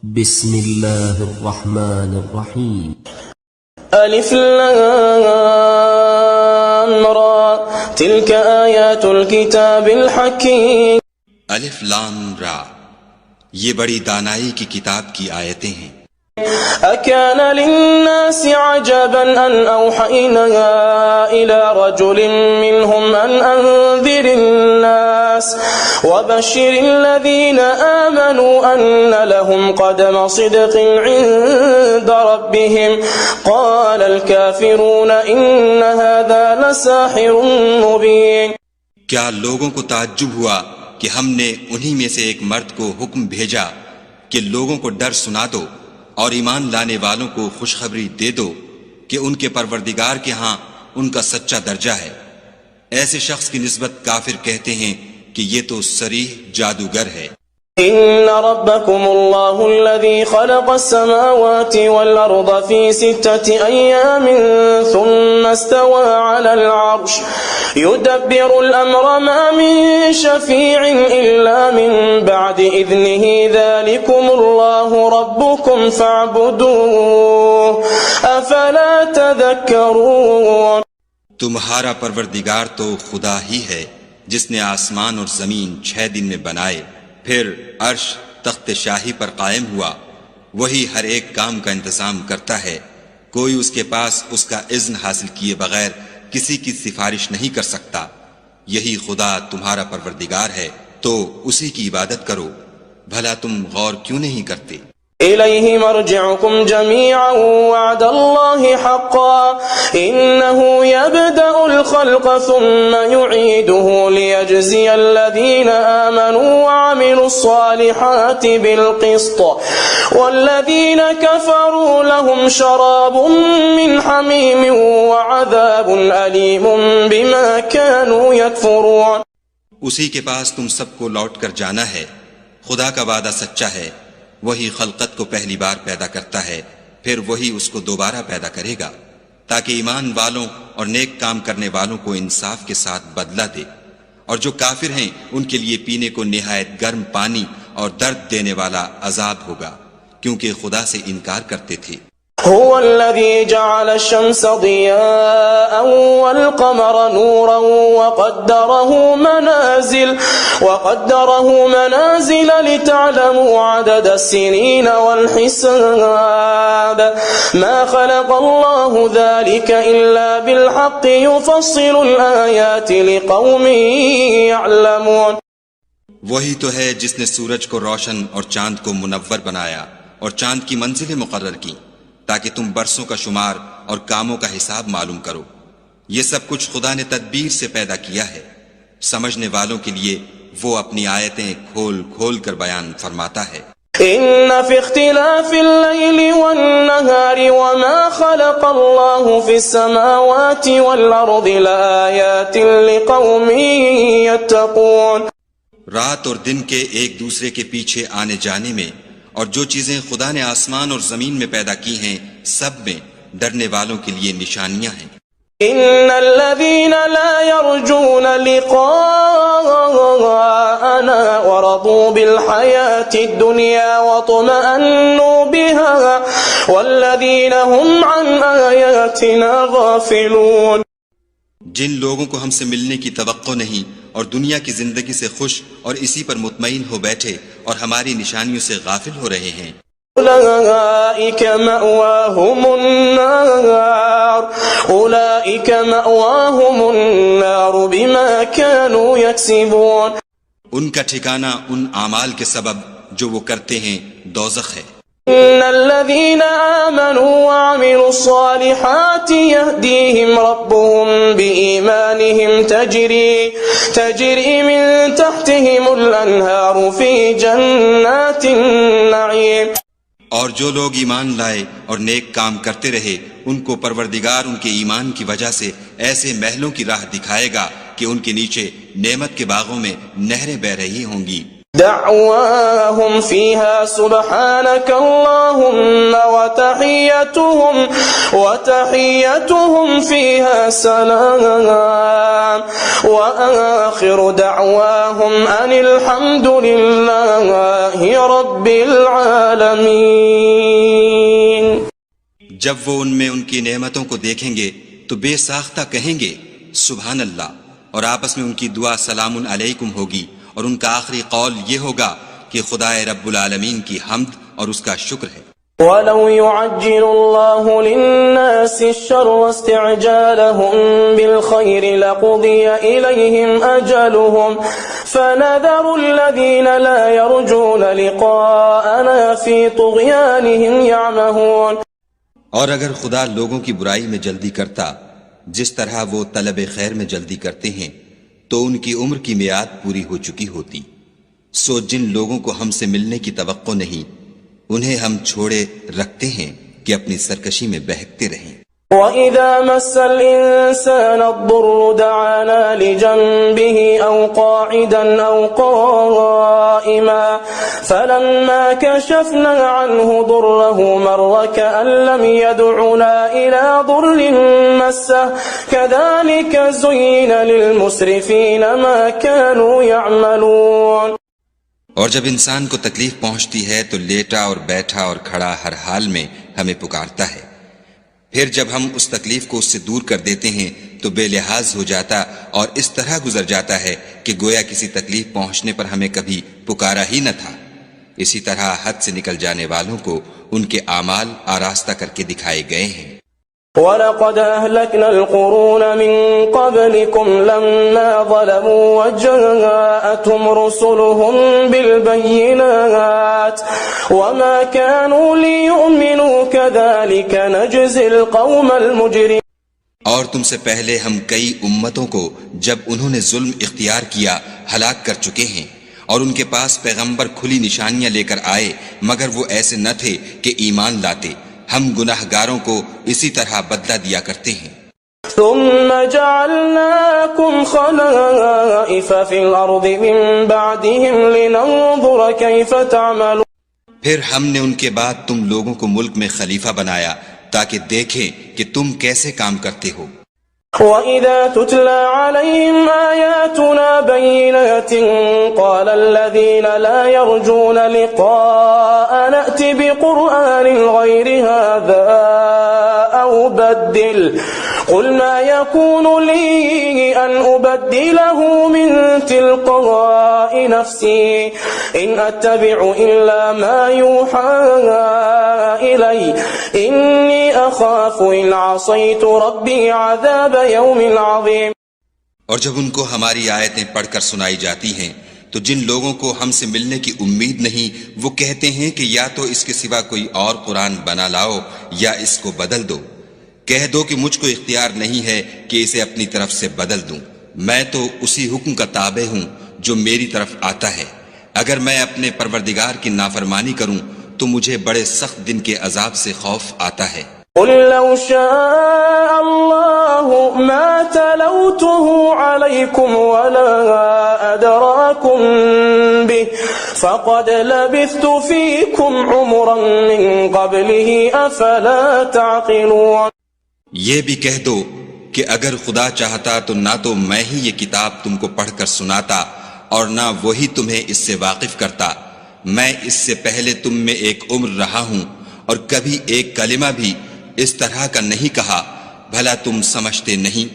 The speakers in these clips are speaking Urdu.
بسم الله الرحمن الرحيم ألف لام را تلك آيات الكتاب الحكيم الف لام را، یہ بڑی دانائی کی کتاب کی آیتیں ہیں۔ أكان للناس عجبا أن أوحينا إلى رجل منهم أن أنذر الناس وبشر الذين آمنوا أن لهم قدم صدق عند ربهم قال الكافرون إن هذا لساحر مبين۔ کیا لوگوں کو تعجب ہوا کہ ہم نے انہی میں سے ایک مرد کو حکم بھیجا کہ لوگوں کو ڈر سنا دو اور ایمان لانے والوں کو خوشخبری دے دو کہ ان کے پروردگار کے ہاں ان کا سچا درجہ ہے۔ ایسے شخص کی نسبت کافر کہتے ہیں کہ یہ تو صریح جادوگر ہے۔ إن ربكم الله الذي خلق السماوات والأرض في 6 أيام ثم استوى على العرش يدبر الأمر ما من شفيع إلا من بعد إذنه ذلكم الله ربكم فاعبدوه أفلا تذكرون۔ تمہارا پروردگار تو خدا ہی ہے جس نے آسمان اور زمین 6 دن میں بنائے، پھر عرش تخت شاہی پر قائم ہوا۔ وہی ہر ایک کام کا انتظام کرتا ہے، کوئی اس کے پاس اس کا اذن حاصل کیے بغیر کسی کی سفارش نہیں کر سکتا۔ یہی خدا تمہارا پروردگار ہے، تو اسی کی عبادت کرو۔ بھلا تم غور کیوں نہیں کرتے؟ إليه مرجعكم جميعا وعد الله حقا إنه يبدأ الخلق ثم يعيده ليجزي الذين آمنوا وعملوا الصالحات بالقسط والذين كفروا لهم شراب من حميم وعذاب أليم بما كانوا يكفرون۔ اسی کے پاس تم سب کو لوٹ کر جانا ہے۔ خدا کا وعدہ سچا ہے، وہی خلقت کو پہلی بار پیدا کرتا ہے، پھر وہی اس کو دوبارہ پیدا کرے گا تاکہ ایمان والوں اور نیک کام کرنے والوں کو انصاف کے ساتھ بدلہ دے، اور جو کافر ہیں ان کے لیے پینے کو نہایت گرم پانی اور درد دینے والا عذاب ہوگا، کیونکہ خدا سے انکار کرتے تھے۔ هو الذي جعل الشمس ضياء والقمر نورا وقدره منازل لتعلموا عدد السنين والحساب ما خلق الله ذلك إلا بالحق يفصل الآيات لقوم يعلمون۔ وہی تو ہے جس نے سورج کو روشن اور چاند کو منور بنایا اور چاند کی منزلیں مقرر کی تاکہ تم برسوں کا شمار اور کاموں کا حساب معلوم کرو۔ یہ سب کچھ خدا نے تدبیر سے پیدا کیا ہے، سمجھنے والوں کے لیے وہ اپنی آیتیں کھول کھول کر بیان فرماتا ہے۔ إن في اختلاف الليل والنهار وما خلق الله في السماوات والأرض لآيات لقوم يتقون۔ رات اور دن کے ایک دوسرے کے پیچھے آنے جانے میں اور جو چیزیں خدا نے آسمان اور زمین میں پیدا کی ہیں سب میں ڈرنے والوں کے لیے نشانیاں ہیں۔ إن الذين لا يرجون لقاءنا ورضوا بالحياة الدنيا واطمأنوا بها والذين هم عن آياتنا غافلون۔ جن لوگوں کو ہم سے ملنے کی توقع نہیں اور دنیا کی زندگی سے خوش اور اسی پر مطمئن ہو بیٹھے اور ہماری نشانیوں سے غافل ہو رہے ہیں، أولئك مأواهم النار بما كانوا يكسبون۔ ان کا ٹھکانہ ان اعمال کے سبب جو وہ کرتے ہیں دوزخ ہے۔ إن الذين آمنوا وعملوا الصالحات يهديهم ربهم بإيمانهم تجري من تحتهم الأنهار في جنات النعيم۔ اور جو لوگ ایمان لائے اور نیک کام کرتے رہے ان کو پروردگار ان کے ایمان کی وجہ سے ایسے محلوں کی راہ دکھائے گا کہ ان کے نیچے نعمت کے باغوں میں نہریں بہہ رہی ہوں گی۔ دعواهم فيها سبحانك اللهم وتحيتهم فيها سلام وآخر دعواهم أن الحمد لله رب العالمين. جب وہ ان میں ان کی نعمتوں کو دیکھیں گے تو بے ساختہ کہیں گے سبحان اللہ، اور آپس میں ان کی دعا سلام علیکم ہوگی، اور ان کا آخری قول یہ ہوگا کہ خدا رب العالمین کی حمد اور اس کا شکر ہے. وَلَوْ يُعَجِّلُ اللَّهُ لِلنَّاسِ الشَّرَّ وَاسْتِعْجَالَهُم بِالْخَيْرِ لَقُضِيَ إِلَيْهِمْ أَجَلُهُمْ فَنَذَرُ الَّذِينَ لَا يَرْجُونَ لِقَاءَنَا فِي طُغْيَانِهِمْ يَعْمَهُونَ. اور اگر خدا لوگوں کی برائی میں جلدی کرتا جس طرح وہ طلب خیر میں جلدی کرتے ہیں تو ان کی عمر کی میعاد پوری ہو چکی ہوتی. سو جن لوگوں کو ہم سے ملنے کی توقع نہیں انہیں ہم چھوڑے رکھتے ہیں کہ اپنی سرکشی میں بہکتے رہیں. وَإِذَا مَسَّ الْإِنسَانَ الضُّرُّ دَعَانَا لِجَنبِهِ أَوْ قَاعِدًا أَوْ قَائِمًا فَلَمَّا كَشَفْنَا عَنْهُ ضُرَّهُ مَرَّ كَأَن لَّمْ يَدْعُنَا إِلَى ضُرٍّ مَّسَّهُ كَذَلِكَ زُيِّنَ لِلْمُسْرِفِينَ مَا كَانُوا يَعْمَلُونَ. اور جب انسان کو تکلیف پہنچتی ہے تو لیٹا اور بیٹھا اور کھڑا ہر حال میں ہمیں پکارتا ہے. پھر جب ہم اس تکلیف کو اس سے دور کر دیتے ہیں تو بے لحاظ ہو جاتا اور اس طرح گزر جاتا ہے کہ گویا کسی تکلیف پہنچنے پر ہمیں کبھی پکارا ہی نہ تھا. اسی طرح حد سے نکل جانے والوں کو ان کے اعمال آراستہ کر کے دکھائے گئے ہیں. وَلَقَدْ أَهْلَكْنَا الْقُرُونَ مِنْ قَبْلِكُمْ لَمَّا ظَلَمُوا وَجَاءَتْهُمْ رُسُلُهُم بِالْبَيِّنَاتِ وَمَا كَانُوا لِيُؤْمِنُوا كَذَلِكَ نَجْزِي الْقَوْمَ الْمُجْرِمِينَ. اور تم سے پہلے ہم کئی امتوں کو جب انہوں نے ظلم اختیار کیا ہلاک کر چکے ہیں، اور ان کے پاس پیغمبر کھلی نشانیاں لے کر آئے مگر وہ ایسے نہ تھے کہ ایمان لاتے. ہم گناہگاروں کو اسی طرح بدلہ دیا کرتے ہیں. ثم جعلناكم خلائف في الأرض من بعدهم لننظر كيف تعملون. پھر ہم نے ان کے بعد تم لوگوں کو ملک میں خلیفہ بنایا تاکہ دیکھیں کہ تم کیسے کام کرتے ہو. وَإِذَا تُتْلَى عَلَيْهِمْ آيَاتُنَا بَيِّنَاتٍ قَالَ الَّذِينَ لَا يَرْجُونَ لِقَاءَنَا ائْتِ بِقُرْآنٍ غَيْرِ هَذَا أَوْ بَدِّلْ قُلْ مَا يَكُونُ لِي أَنْ أُبَدِّلَهُ مِنْ تِلْقَاءِ نَفْسِي إِنْ أَتَّبِعُ إِلَّا مَا يُوحَى إِلَيَّ إِنِّي أَخَافُ إِنْ عَصَيْتُ رَبِّي عَذَابَ يَوْمٍ عَظِيمٍ. اور جب ان کو ہماری آیتیں پڑھ کر سنائی جاتی ہیں تو جن لوگوں کو ہم سے ملنے کی امید نہیں وہ کہتے ہیں کہ یا تو اس کے سوا کوئی اور قرآن بنا لاؤ یا اس کو بدل دو. کہہ دو کہ مجھ کو اختیار نہیں ہے کہ اسے اپنی طرف سے بدل دوں. میں تو اسی حکم کا تابع ہوں جو میری طرف آتا ہے. اگر میں اپنے پروردگار کی نافرمانی کروں تو مجھے بڑے سخت دن کے عذاب سے خوف آتا ہے. قل لو شاء الله ما تلوته عليكم ولا أدراكم به فقد لبثت فيكم عمرا من قبله أفلا تعقلون. یہ بھی کہہ دو کہ اگر خدا چاہتا تو نہ تو میں ہی یہ کتاب تم کو پڑھ کر سناتا اور نہ وہی تمہیں اس سے واقف کرتا. میں اس سے پہلے تم میں ایک عمر رہا ہوں اور کبھی ایک کلمہ بھی اس طرح کا نہیں کہا. بھلا تم سمجھتے نہیں؟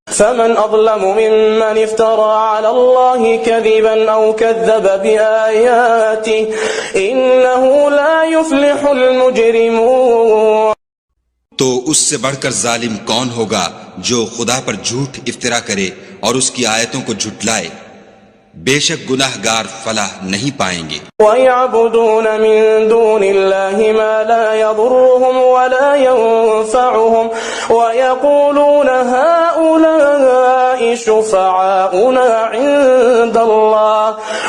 فمن أظلم ممن افترى على الله كذبا أو كذب بآياته إنه لا يفلح المجرمون. تو اس سے بڑھ کر ظالم کون ہوگا جو خدا پر جھوٹ افطرا کرے اور اس کی آیتوں کو جھٹلائے؟ بے شک گناہگار فلاح نہیں پائیں گے. وَيَعْبُدُونَ مِن دُونِ اللَّهِ مَا لَا يَضُرُّهُمْ وَلَا يَنفَعُهُمْ وَيَقُولُونَ هَؤُلَاءِ شُفَعَاؤُنَا عِندَ اللَّهِ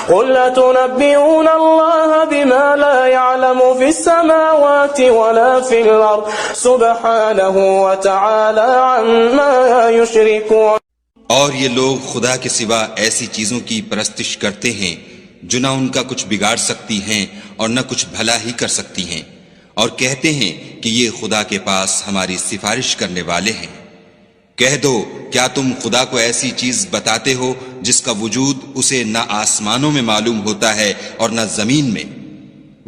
قُلْ أَتُنَبِّئُونَ اللَّهَ بِمَا لَا يَعْلَمُ فِي السَّمَاوَاتِ وَلَا فِي الْأَرْضِ سُبْحَانَهُ وَتَعَالَى عَمَّا يُشْرِكُونَ. اور یہ لوگ خدا کے سوا ایسی چیزوں کی پرستش کرتے ہیں جو نہ ان کا کچھ بگاڑ سکتی ہیں اور نہ کچھ بھلا ہی کر سکتی ہیں، اور کہتے ہیں کہ یہ خدا کے پاس ہماری سفارش کرنے والے ہیں۔ کہہ دو کیا تم خدا کو ایسی چیز بتاتے ہو جس کا وجود اسے نہ آسمانوں میں معلوم ہوتا ہے اور نہ زمین میں؟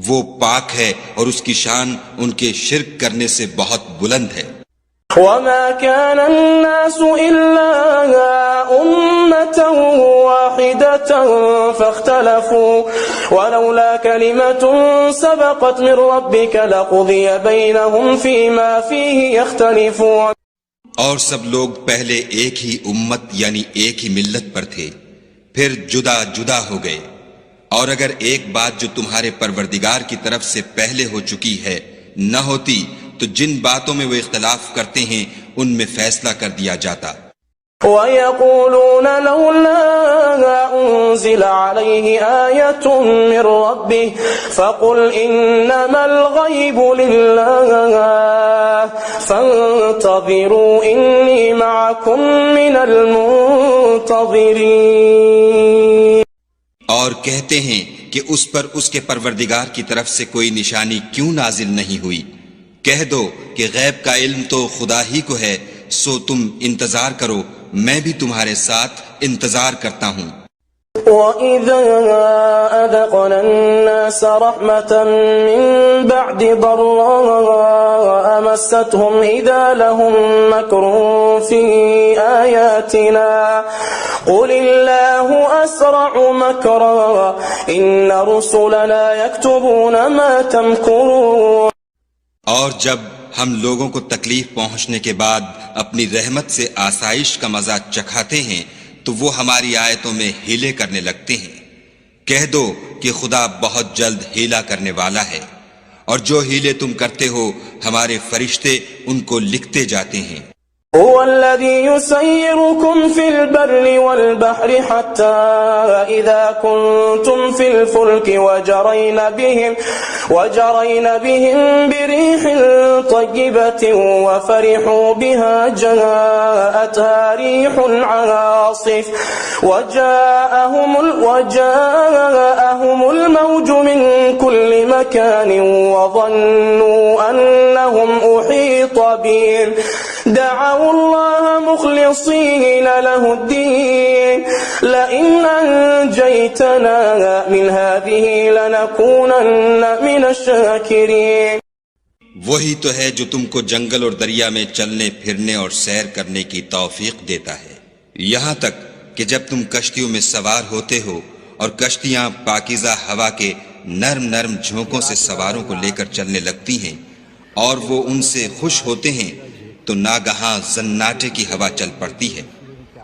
وہ پاک ہے اور اس کی شان ان کے شرک کرنے سے بہت بلند ہے۔ وما كان الناس إلا أمة واحدة فاختلفوا ولولا كلمة سبقت من ربك لقضي بينهم فيما فيه يختلفون۔ اور سب لوگ پہلے ایک ہی امت یعنی ایک ہی ملت پر تھے، پھر جدا جدا ہو گئے، اور اگر ایک بات جو تمہارے پروردگار کی طرف سے پہلے ہو چکی ہے نہ ہوتی تو جن باتوں میں وہ اختلاف کرتے ہیں ان میں فیصلہ کر دیا جاتا۔ وَيَقُولُونَ لَوْلَا أُنزِلَ عَلَيْهِ آيَةٌ مِّن رَّبِّهِ فَقُلْ إِنَّمَا الْغَيْبُ لِلَّهِ فَانتَظِرُوا إِنِّي مَعَكُم مِّنَ الْمُنتَظِرِينَ۔ اور کہتے ہیں کہ اس پر اس کے پروردگار کی طرف سے کوئی نشانی کیوں نازل نہیں ہوئی؟ کہہ دو کہ غیب کا علم تو خدا ہی کو ہے، سو تم انتظار کرو، میں بھی تمہارے ساتھ انتظار کرتا ہوں۔ وَإِذَا أَذَقْنَا النَّاسَ رَحْمَةً مِّن بَعْدِ ضَرَّاءَ مَسَّتْهُمْ إِذَا لَهُم مَّكْرٌ فِي آيَاتِنَا قُلِ اللَّهُ أَسْرَعُ مَكْرًا إِنَّ رُسُلَنَا يَكْتُبُونَ مَا تَمْكُرُونَ۔ اور جب ہم لوگوں کو تکلیف پہنچنے کے بعد اپنی رحمت سے آسائش کا مزہ چکھاتے ہیں تو وہ ہماری آیتوں میں ہیلے کرنے لگتے ہیں۔ کہہ دو کہ خدا بہت جلد ہیلا کرنے والا ہے، اور جو ہیلے تم کرتے ہو ہمارے فرشتے ان کو لکھتے جاتے ہیں۔ هو الذي يسيركم في البر والبحر حتى إذا كنتم في الفلك وجرين بهم بريح طيبة وفرحوا بها جاءتها ريح عاصف وجاءهم الموج من كل مكان وظنوا أنهم أحيط بهم دعوا الله مخلصين له الدين لئن أنجيتنا من هذه لنكونن من الشاكرين۔ وہی تو ہے جو تم کو جنگل اور دریا میں چلنے پھرنے اور سیر کرنے کی توفیق دیتا ہے، یہاں تک کہ جب تم کشتیوں میں سوار ہوتے ہو اور کشتیاں پاکیزہ ہوا کے نرم نرم جھونکوں سے سواروں کو لے کر چلنے لگتی ہیں اور وہ ان سے خوش ہوتے ہیں تو ناگہاں زناٹے کی ہوا چل پڑتی ہے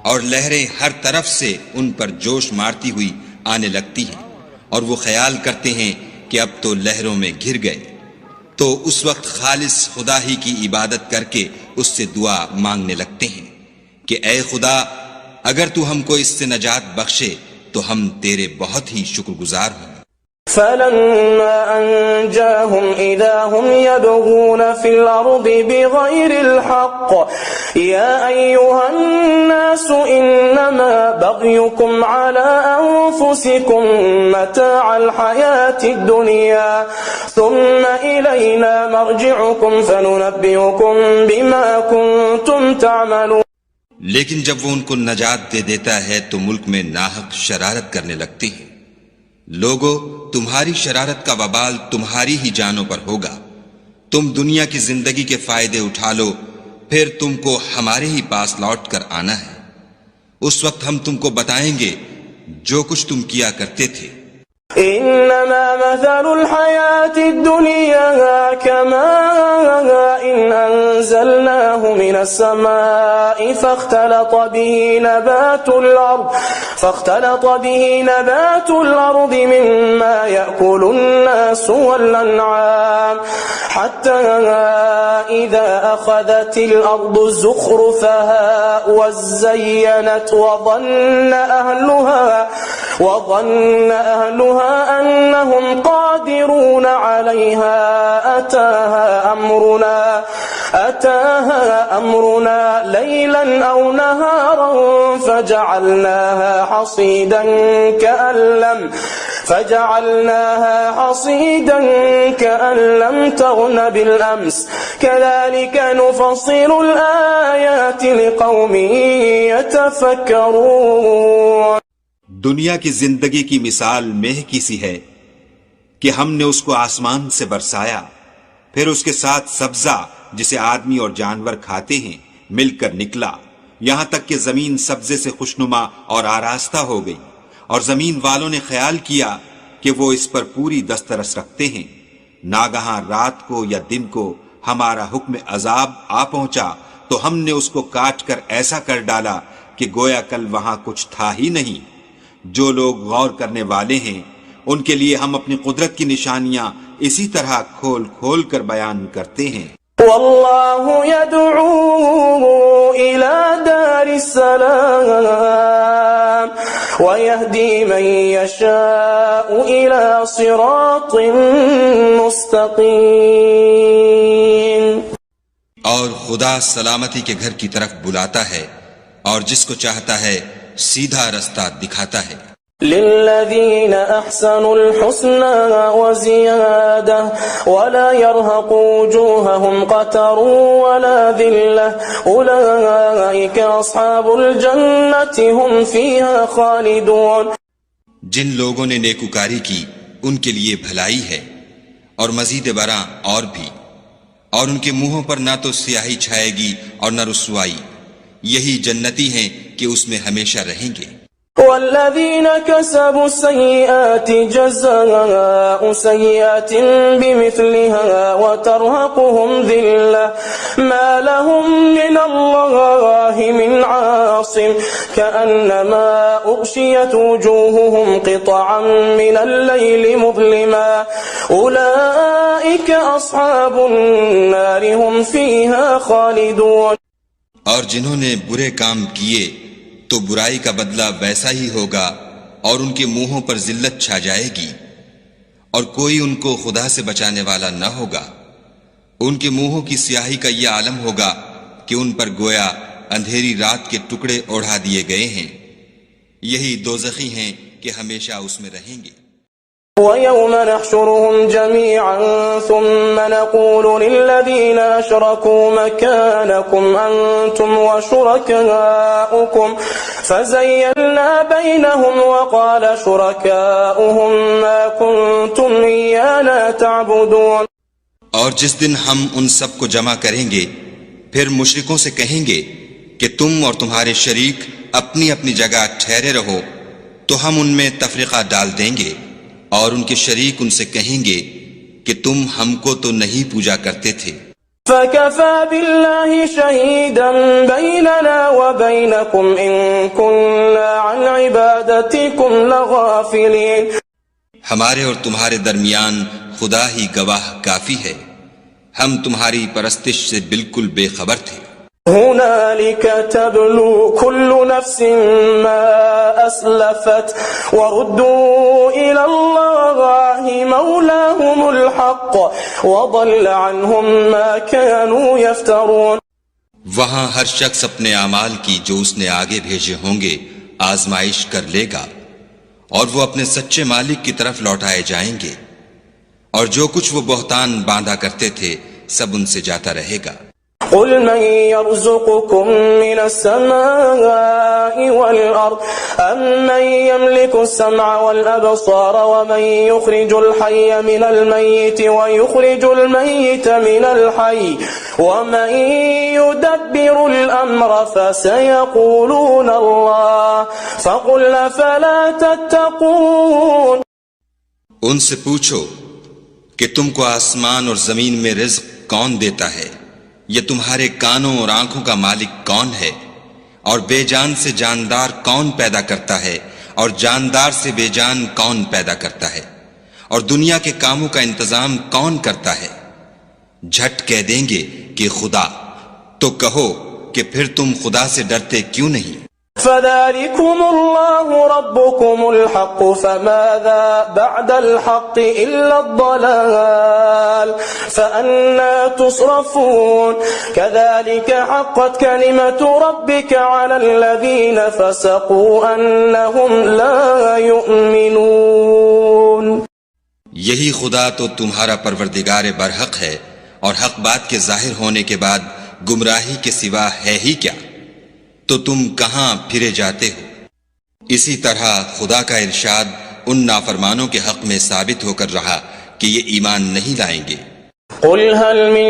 اور لہریں ہر طرف سے ان پر جوش مارتی ہوئی آنے لگتی ہیں، اور وہ خیال کرتے ہیں کہ اب تو لہروں میں گر گئے، تو اس وقت خالص خدا ہی کی عبادت کر کے اس سے دعا مانگنے لگتے ہیں کہ اے خدا اگر تو ہم کو اس سے نجات بخشے تو ہم تیرے بہت ہی شکر گزار ہوں۔ فلما أنجاهم إذا هم يبغون في الأرض بغير الحق يا أيها الناس إنما بغيكم على أنفسكم متاع الحياة الدنيا ثم إلينا مرجعكم فننبئكم بما كنتم تعملون۔ لیکن جب وہ ان کو نجات دے دیتا ہے تو ملک میں ناحق شرارت کرنے لگتے ہیں۔ لوگو تمہاری شرارت کا وبال تمہاری ہی جانوں پر ہوگا، تم دنیا کی زندگی کے فائدے اٹھا لو، پھر تم کو ہمارے ہی پاس لوٹ کر آنا ہے، اس وقت ہم تم کو بتائیں گے جو کچھ تم کیا کرتے تھے۔ انما مثل الحياة الدنيا كماء إن انزلناه من السماء فاختلط به نبات الأرض مما يأكل الناس والأنعام حتى إذا أخذت الأرض زخرفها وزينت وظن أهلها أنهم قادرون عليها أتاها أمرنا ليلا أو نهارا فجعلناها حصيدا كأن لم تغن بالأمس كذلك نفصل الآيات لقوم يتفكرون۔ دنیا کی زندگی کی مثال مہ کی سی ہے کہ ہم نے اس کو آسمان سے برسایا، پھر اس کے ساتھ سبزہ جسے آدمی اور جانور کھاتے ہیں مل کر نکلا، یہاں تک کہ زمین سبزے سے خوشنما اور آراستہ ہو گئی، اور زمین والوں نے خیال کیا کہ وہ اس پر پوری دسترس رکھتے ہیں۔ ناگہاں رات کو یا دن کو ہمارا حکم عذاب آ پہنچا تو ہم نے اس کو کاٹ کر ایسا کر ڈالا کہ گویا کل وہاں کچھ تھا ہی نہیں۔ جو لوگ غور کرنے والے ہیں ان کے لیے ہم اپنی قدرت کی نشانیاں اسی طرح کھول کھول کر بیان کرتے ہیں۔ واللہ يدعو إلى دار السلام ويهدي من يشاء إلى صراط مستقيم۔ اور خدا سلامتی کے گھر کی طرف بلاتا ہے اور جس کو چاہتا ہے سیدھا رستہ دکھاتا ہے۔ للذين أحسنوا الحسنى وزيادة ولا يرهق وجوههم قتر ولا ذلة أولئك أصحاب الجنة هم فيها خالدون۔ جن لوگوں نے نیکوکاری کی ان کے لیے بھلائی ہے اور مزید برآں اور بھی، اور ان کے منہوں پر نہ تو سیاہی چھائے گی اور نہ رسوائی، یہی جنتی ہیں کہ اس میں ہمیشہ رہیں گے۔ والذين كسبوا السيئات جزاء سيئات بمثلها وترهقهم ذلة ما لهم من الله من عاصم كأنما أغشيت وجوههم قطعا من الليل مظلما أولئك أصحاب النار هم فيها خالدون۔ اور جنہوں نے برے کام کیے تو برائی کا بدلہ ویسا ہی ہوگا اور ان کے منہوں پر ذلت چھا جائے گی اور کوئی ان کو خدا سے بچانے والا نہ ہوگا۔ ان کے منہوں کی سیاہی کا یہ عالم ہوگا کہ ان پر گویا اندھیری رات کے ٹکڑے اوڑھا دیے گئے ہیں، یہی دوزخی ہیں کہ ہمیشہ اس میں رہیں گے۔ وَيَوْمَ نَحْشُرُهُمْ جَمِيعًا ثُمَّ نَقُولُ لِلَّذِينَ أَشْرَكُوا مَكَانَكُمْ أَنْتُمْ وَشُرَكَاؤُكُمْ فَزَيَّلْنَا بَيْنَهُمْ وَقَالَ شُرَكَاؤُهُمْ مَا كُنْتُمْ إِيَّانَا تَعْبُدُونَ۔ اور جس دن ہم ان سب کو جمع کریں گے پھر مشرکوں سے کہیں گے کہ تم اور تمہارے شریک اپنی اپنی جگہ ٹھہرے رہو، تو ہم ان میں تفریقہ ڈال دیں گے، اور ان کے شریک ان سے کہیں گے کہ تم ہم کو تو نہیں پوجا کرتے تھے۔ فَكَفَى بِاللَّهِ شَهِيدًا بَيْنَنَا وَبَيْنَكُمْ إِن كُنَّا عَنْ عِبَادَتِكُمْ لَغَافِلِينَ۔ ہمارے اور تمہارے درمیان خدا ہی گواہ کافی ہے، ہم تمہاری پرستش سے بالکل بے خبر تھے۔ هنالك تبلو كل نفس ما أسلفت وردوا إلى الله مولاهم الحق وضل عنهم ما كانوا يفترون۔ وہاں ہر شخص اپنے اعمال کی جو اس نے آگے بھیجے ہوں گے آزمائش کر لے گا، اور وہ اپنے سچے مالک کی طرف لوٹائے جائیں گے، اور جو کچھ وہ بہتان باندھا کرتے تھے سب ان سے جاتا رہے گا۔ قل من يرزقكم من السماء والأرض أمن يملك السمع والأبصار ومن يخرج الحي من الميت ويخرج الميت من الحي ومن يدبر الأمر فسيقولون الله فقل أفلا تتقون۔ ان سے پوچھو کہ تم کو آسمان اور زمین میں رزق کون دیتا ہے، یہ تمہارے کانوں اور آنکھوں کا مالک کون ہے، اور بے جان سے جاندار کون پیدا کرتا ہے، اور جاندار سے بے جان کون پیدا کرتا ہے، اور دنیا کے کاموں کا انتظام کون کرتا ہے؟ جھٹ کہہ دیں گے کہ خدا، تو کہو کہ پھر تم خدا سے ڈرتے کیوں نہیں؟ فذلكم الله ربكم الحق فماذا بعد الحق إلا الضلال فأنا تصرفون كذلك حقت كلمة ربك على الذين فسقوا أنهم لا يؤمنون۔ یہی خدا تو تمہارا پروردگار برحق ہے، اور حق بات کے ظاہر ہونے کے بعد گمراہی کے سوا ہے ہی کیا؟ تو تم کہاں پھرے جاتے ہو؟ اسی طرح خدا کا ارشاد ان نافرمانوں کے حق میں ثابت ہو کر رہا کہ یہ ایمان نہیں لائیں گے۔ قل هل من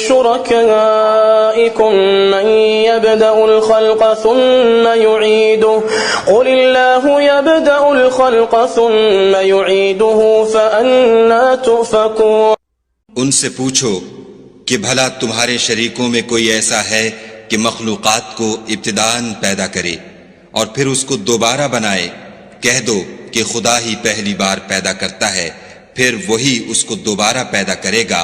شركائكم من يبدأ الخلق ثم يعيده قل الله يبدأ الخلق ثم يعيده فأنا تؤفكون۔ ان سے پوچھو کہ بھلا تمہارے شریکوں میں کوئی ایسا ہے کہ مخلوقات کو ابتداءً پیدا کرے اور پھر اس کو دوبارہ بنائے؟ کہہ دو کہ خدا ہی پہلی بار پیدا کرتا ہے، پھر وہی اس کو دوبارہ پیدا کرے گا،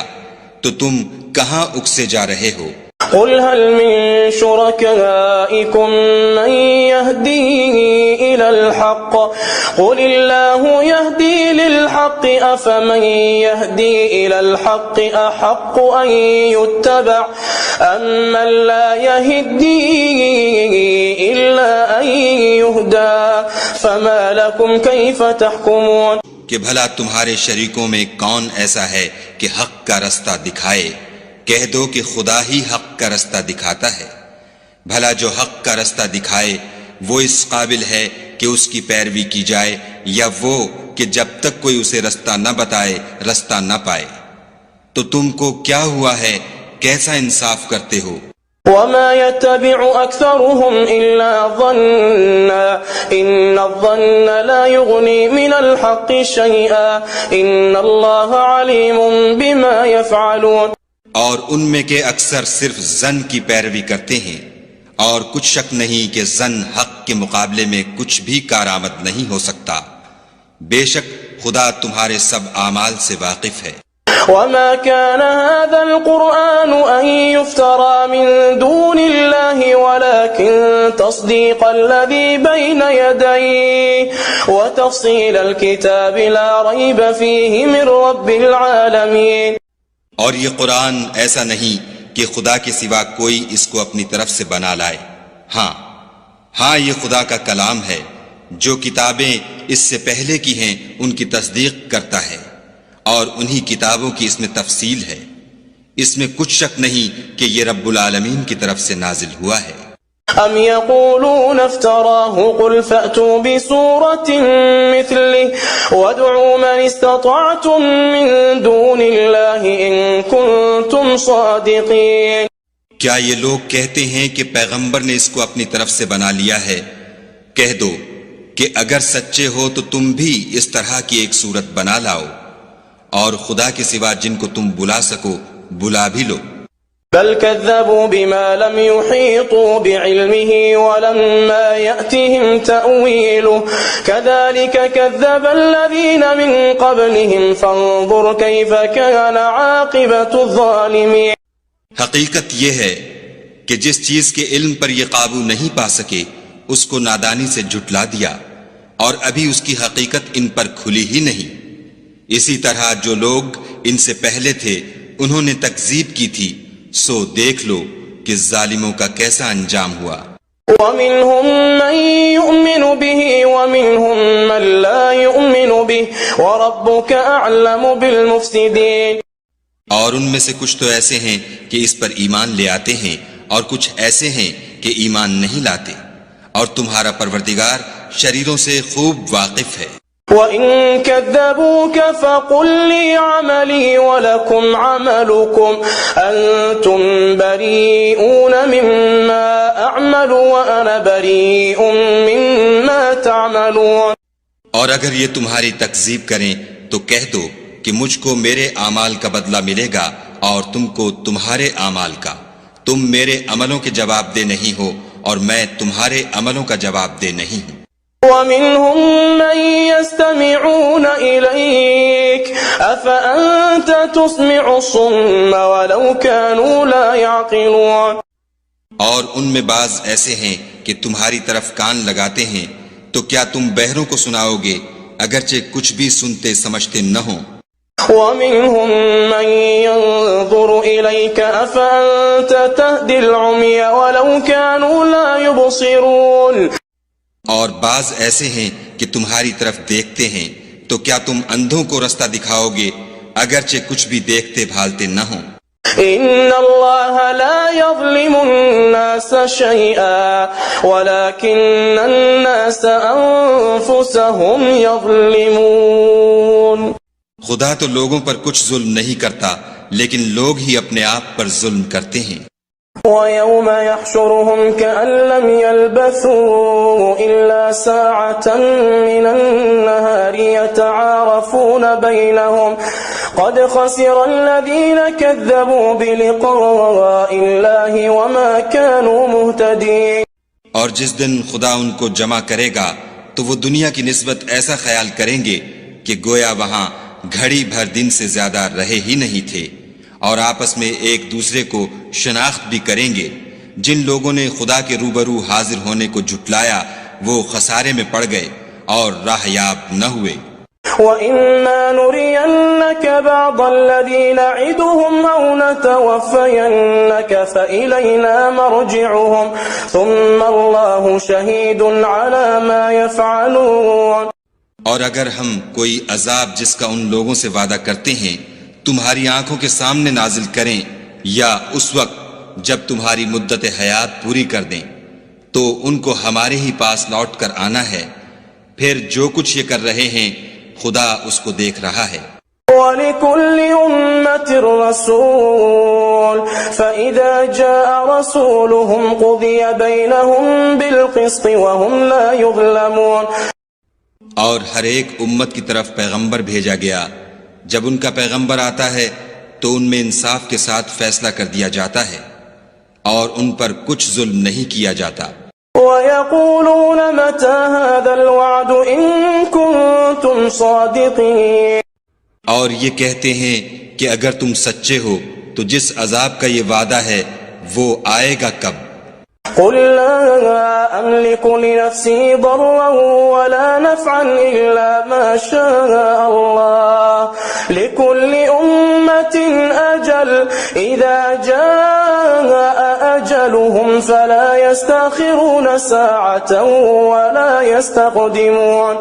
تو تم کہاں اکسے جا رہے ہو؟ قل هل من شركائكم من يهدي إلى الحق قل الله يهدي للحق أفمن يهدي إلى الحق أحق أن يتبع أمن لا يهدي إلا أن يهدى فما لكم كيف تحكمون۔ کہ بھلا تمہارے شریکوں میں کون ایسا ہے کہ حق کا رستہ دکھائے؟ کہہ دو کہ خدا ہی حق کا رستہ دکھاتا ہے۔ بھلا جو حق کا رستہ دکھائے وہ اس قابل ہے کہ اس کی پیروی کی جائے، یا وہ کہ جب تک کوئی اسے رستہ نہ بتائے رستہ نہ پائے؟ تو تم کو کیا ہوا ہے؟ کیسا انصاف کرتے ہو؟ وما يتبع أكثرهم إلا ظنا إن الظن لا يغني من الحق شيئا إن الله عليم بما يفعلون۔ اور ان میں کے اکثر صرف ظن کی پیروی کرتے ہیں، اور کچھ شک نہیں کہ ظن حق کے مقابلے میں کچھ بھی کارآمد نہیں ہو سکتا۔ بے شک خدا تمہارے سب اعمال سے واقف ہے۔ وما كان هذا القرآن أن يفترى من دون الله ولكن تصديق الذي بين يديه وتفصيل الكتاب لا ريب فيه من رب العالمين۔ اور یہ قرآن ایسا نہیں کہ خدا کے سوا کوئی اس کو اپنی طرف سے بنا لائے۔ ہاں یہ خدا کا کلام ہے، جو کتابیں اس سے پہلے کی ہیں ان کی تصدیق کرتا ہے، اور انہی کتابوں کی اس میں تفصیل ہے۔ اس میں کچھ شک نہیں کہ یہ رب العالمین کی طرف سے نازل ہوا ہے۔ أم يقولون افتراه قل فأتوا بسورة مثله وادعوا من استطعتم من دون الله إن كنتم صادقين۔ کیا یہ لوگ کہتے ہیں کہ پیغمبر نے اس کو اپنی طرف سے بنا لیا ہے؟ کہہ دو کہ اگر سچے ہو تو تم بھی اس طرح کی ایک صورت بنا لاؤ، اور خدا کے سوا جن کو تم بلا سکو بلا بھی لو۔ بل كذبوا بما لم يحيطوا بعلمه ولما يأتهم تأويله كذلك كذب الذين من قبلهم فانظر كيف كان عاقبة الظالمين۔ حقیقت یہ ہے کہ جس چیز کے علم پر یہ قابو نہیں پا سکے اس کو نادانی سے جھٹلا دیا، اور ابھی اس کی حقیقت ان پر کھلی ہی نہیں۔ اسی طرح جو لوگ ان سے پہلے تھے انہوں نے تکذیب کی تھی، سو دیکھ لو کہ ظالموں کا کیسا انجام ہوا۔ وَمِنْهُمْ مَنْ يُؤْمِنُ بِهِ وَمِنْهُمْ مَنْ لَا يُؤْمِنُ بِهِ وَرَبُّكَ أَعْلَمُ بِالْمُفْسِدِينَ۔ اور ان میں سے کچھ تو ایسے ہیں کہ اس پر ایمان لے آتے ہیں، اور کچھ ایسے ہیں کہ ایمان نہیں لاتے، اور تمہارا پروردگار شریروں سے خوب واقف ہے۔ وَإِن كَذَّبُوكَ فَقُلْ لِي عَمَلِي وَلَكُمْ عَمَلُكُمْ أَنْتُمْ بَرِيئُونَ مِمَّا أَعْمَلُ وَأَنَا بَرِيءٌ مِمَّا تَعْمَلُونَ۔ اور اگر یہ تمہاری تکذیب کریں تو کہہ دو کہ مجھ کو میرے اعمال کا بدلہ ملے گا اور تم کو تمہارے اعمال کا۔ تم میرے عملوں کے جواب دہ نہیں ہو اور میں تمہارے عملوں کا جواب دہ نہیں ہوں۔ وَمِنْهُمْ مَنْ يَسْتَمِعُونَ إِلَيْكَ أَفَأَنْتَ تُسْمِعُ الصُّمَّ وَلَوْ كَانُوا لَا يَعْقِلُونَ۔ اور ان میں بعض ایسے ہیں کہ تمہاری طرف کان لگاتے ہیں، تو کیا تم بہروں کو سناؤ گے اگرچہ کچھ بھی سنتے سمجھتے نہ ہوں۔ وَمِنْهُمْ مَنْ يَنْظُرُ إِلَيْكَ أَفَأَنْتَ تَهْدِي الْعُمْيَ وَلَوْ كَانُوا لَا يُبْصِرُونَ۔ اور بعض ایسے ہیں کہ تمہاری طرف دیکھتے ہیں، تو کیا تم اندھوں کو رستہ دکھاؤ گے اگرچہ کچھ بھی دیکھتے بھالتے نہ ہوں؟ إن الله لا يظلم الناس شيئا ولكن الناس أنفسهم يظلمون. خدا تو لوگوں پر کچھ ظلم نہیں کرتا لیکن لوگ ہی اپنے آپ پر ظلم کرتے ہیں. ويوم يحشرهم كأن لم يلبثوا إلا ساعة من النهار يتعارفون بينهم قد خسر الذين كذبوا بلقاء الله وما كانوا مهتدين. اور جس دن خدا ان کو جمع کرے گا تو وہ دنیا کی نسبت ایسا خیال کریں گے کہ گویا وہاں گھڑی بھر دن سے زیادہ رہے ہی نہیں تھے، اور آپس میں ایک دوسرے کو شناخت بھی کریں گے. جن لوگوں نے خدا کے روبرو حاضر ہونے کو جھٹلایا وہ خسارے میں پڑ گئے اور راہ یاب نہ ہوئے. وَإِمَّا نُرِيَنَّكَ بَعْضَ الَّذِي نَعِدُهُمْ أَوْ نَتَوَفَّيَنَّكَ فَإِلَيْنَا مَرْجِعُهُمْ ثُمَّ اللَّهُ شَهِيدٌ عَلَى مَا يَفْعَلُونَ. اور اگر ہم کوئی عذاب جس کا ان لوگوں سے وعدہ کرتے ہیں تمہاری آنکھوں کے سامنے نازل کریں یا اس وقت جب تمہاری مدت حیات پوری کر دیں تو ان کو ہمارے ہی پاس لوٹ کر آنا ہے، پھر جو کچھ یہ کر رہے ہیں خدا اس کو دیکھ رہا ہے. وَلِكُلِّ أُمَّةٍ رَسُولٌ فَإِذَا جَاءَ رَسُولُهُمْ قُضِيَ بَيْنَهُمْ بِالْقِسْطِ وَهُمْ لَا يُظْلَمُونَ. اور ہر ایک امت کی طرف پیغمبر بھیجا گیا، جب ان کا پیغمبر آتا ہے تو ان میں انصاف کے ساتھ فیصلہ کر دیا جاتا ہے اور ان پر کچھ ظلم نہیں کیا جاتا. وَيَقُولُونَ مَتَى هَذَا الْوَعْدُ إِن كُنتُمْ صَادِقِينَ. اور یہ کہتے ہیں کہ اگر تم سچے ہو تو جس عذاب کا یہ وعدہ ہے وہ آئے گا کب؟ قُلْ لَا أَمْلِكُ لِنَفْسِي ضَرًّا وَلَا نَفْعًا إِلَّا مَا شَاءَ اللَّهُ لِكُلِّ أُمَّةٍ أَجَلٌ إِذَا جَاءَ أَجَلُهُمْ فَلَا يَسْتَأْخِرُونَ سَاعَةً وَلَا يَسْتَقْدِمُونَ.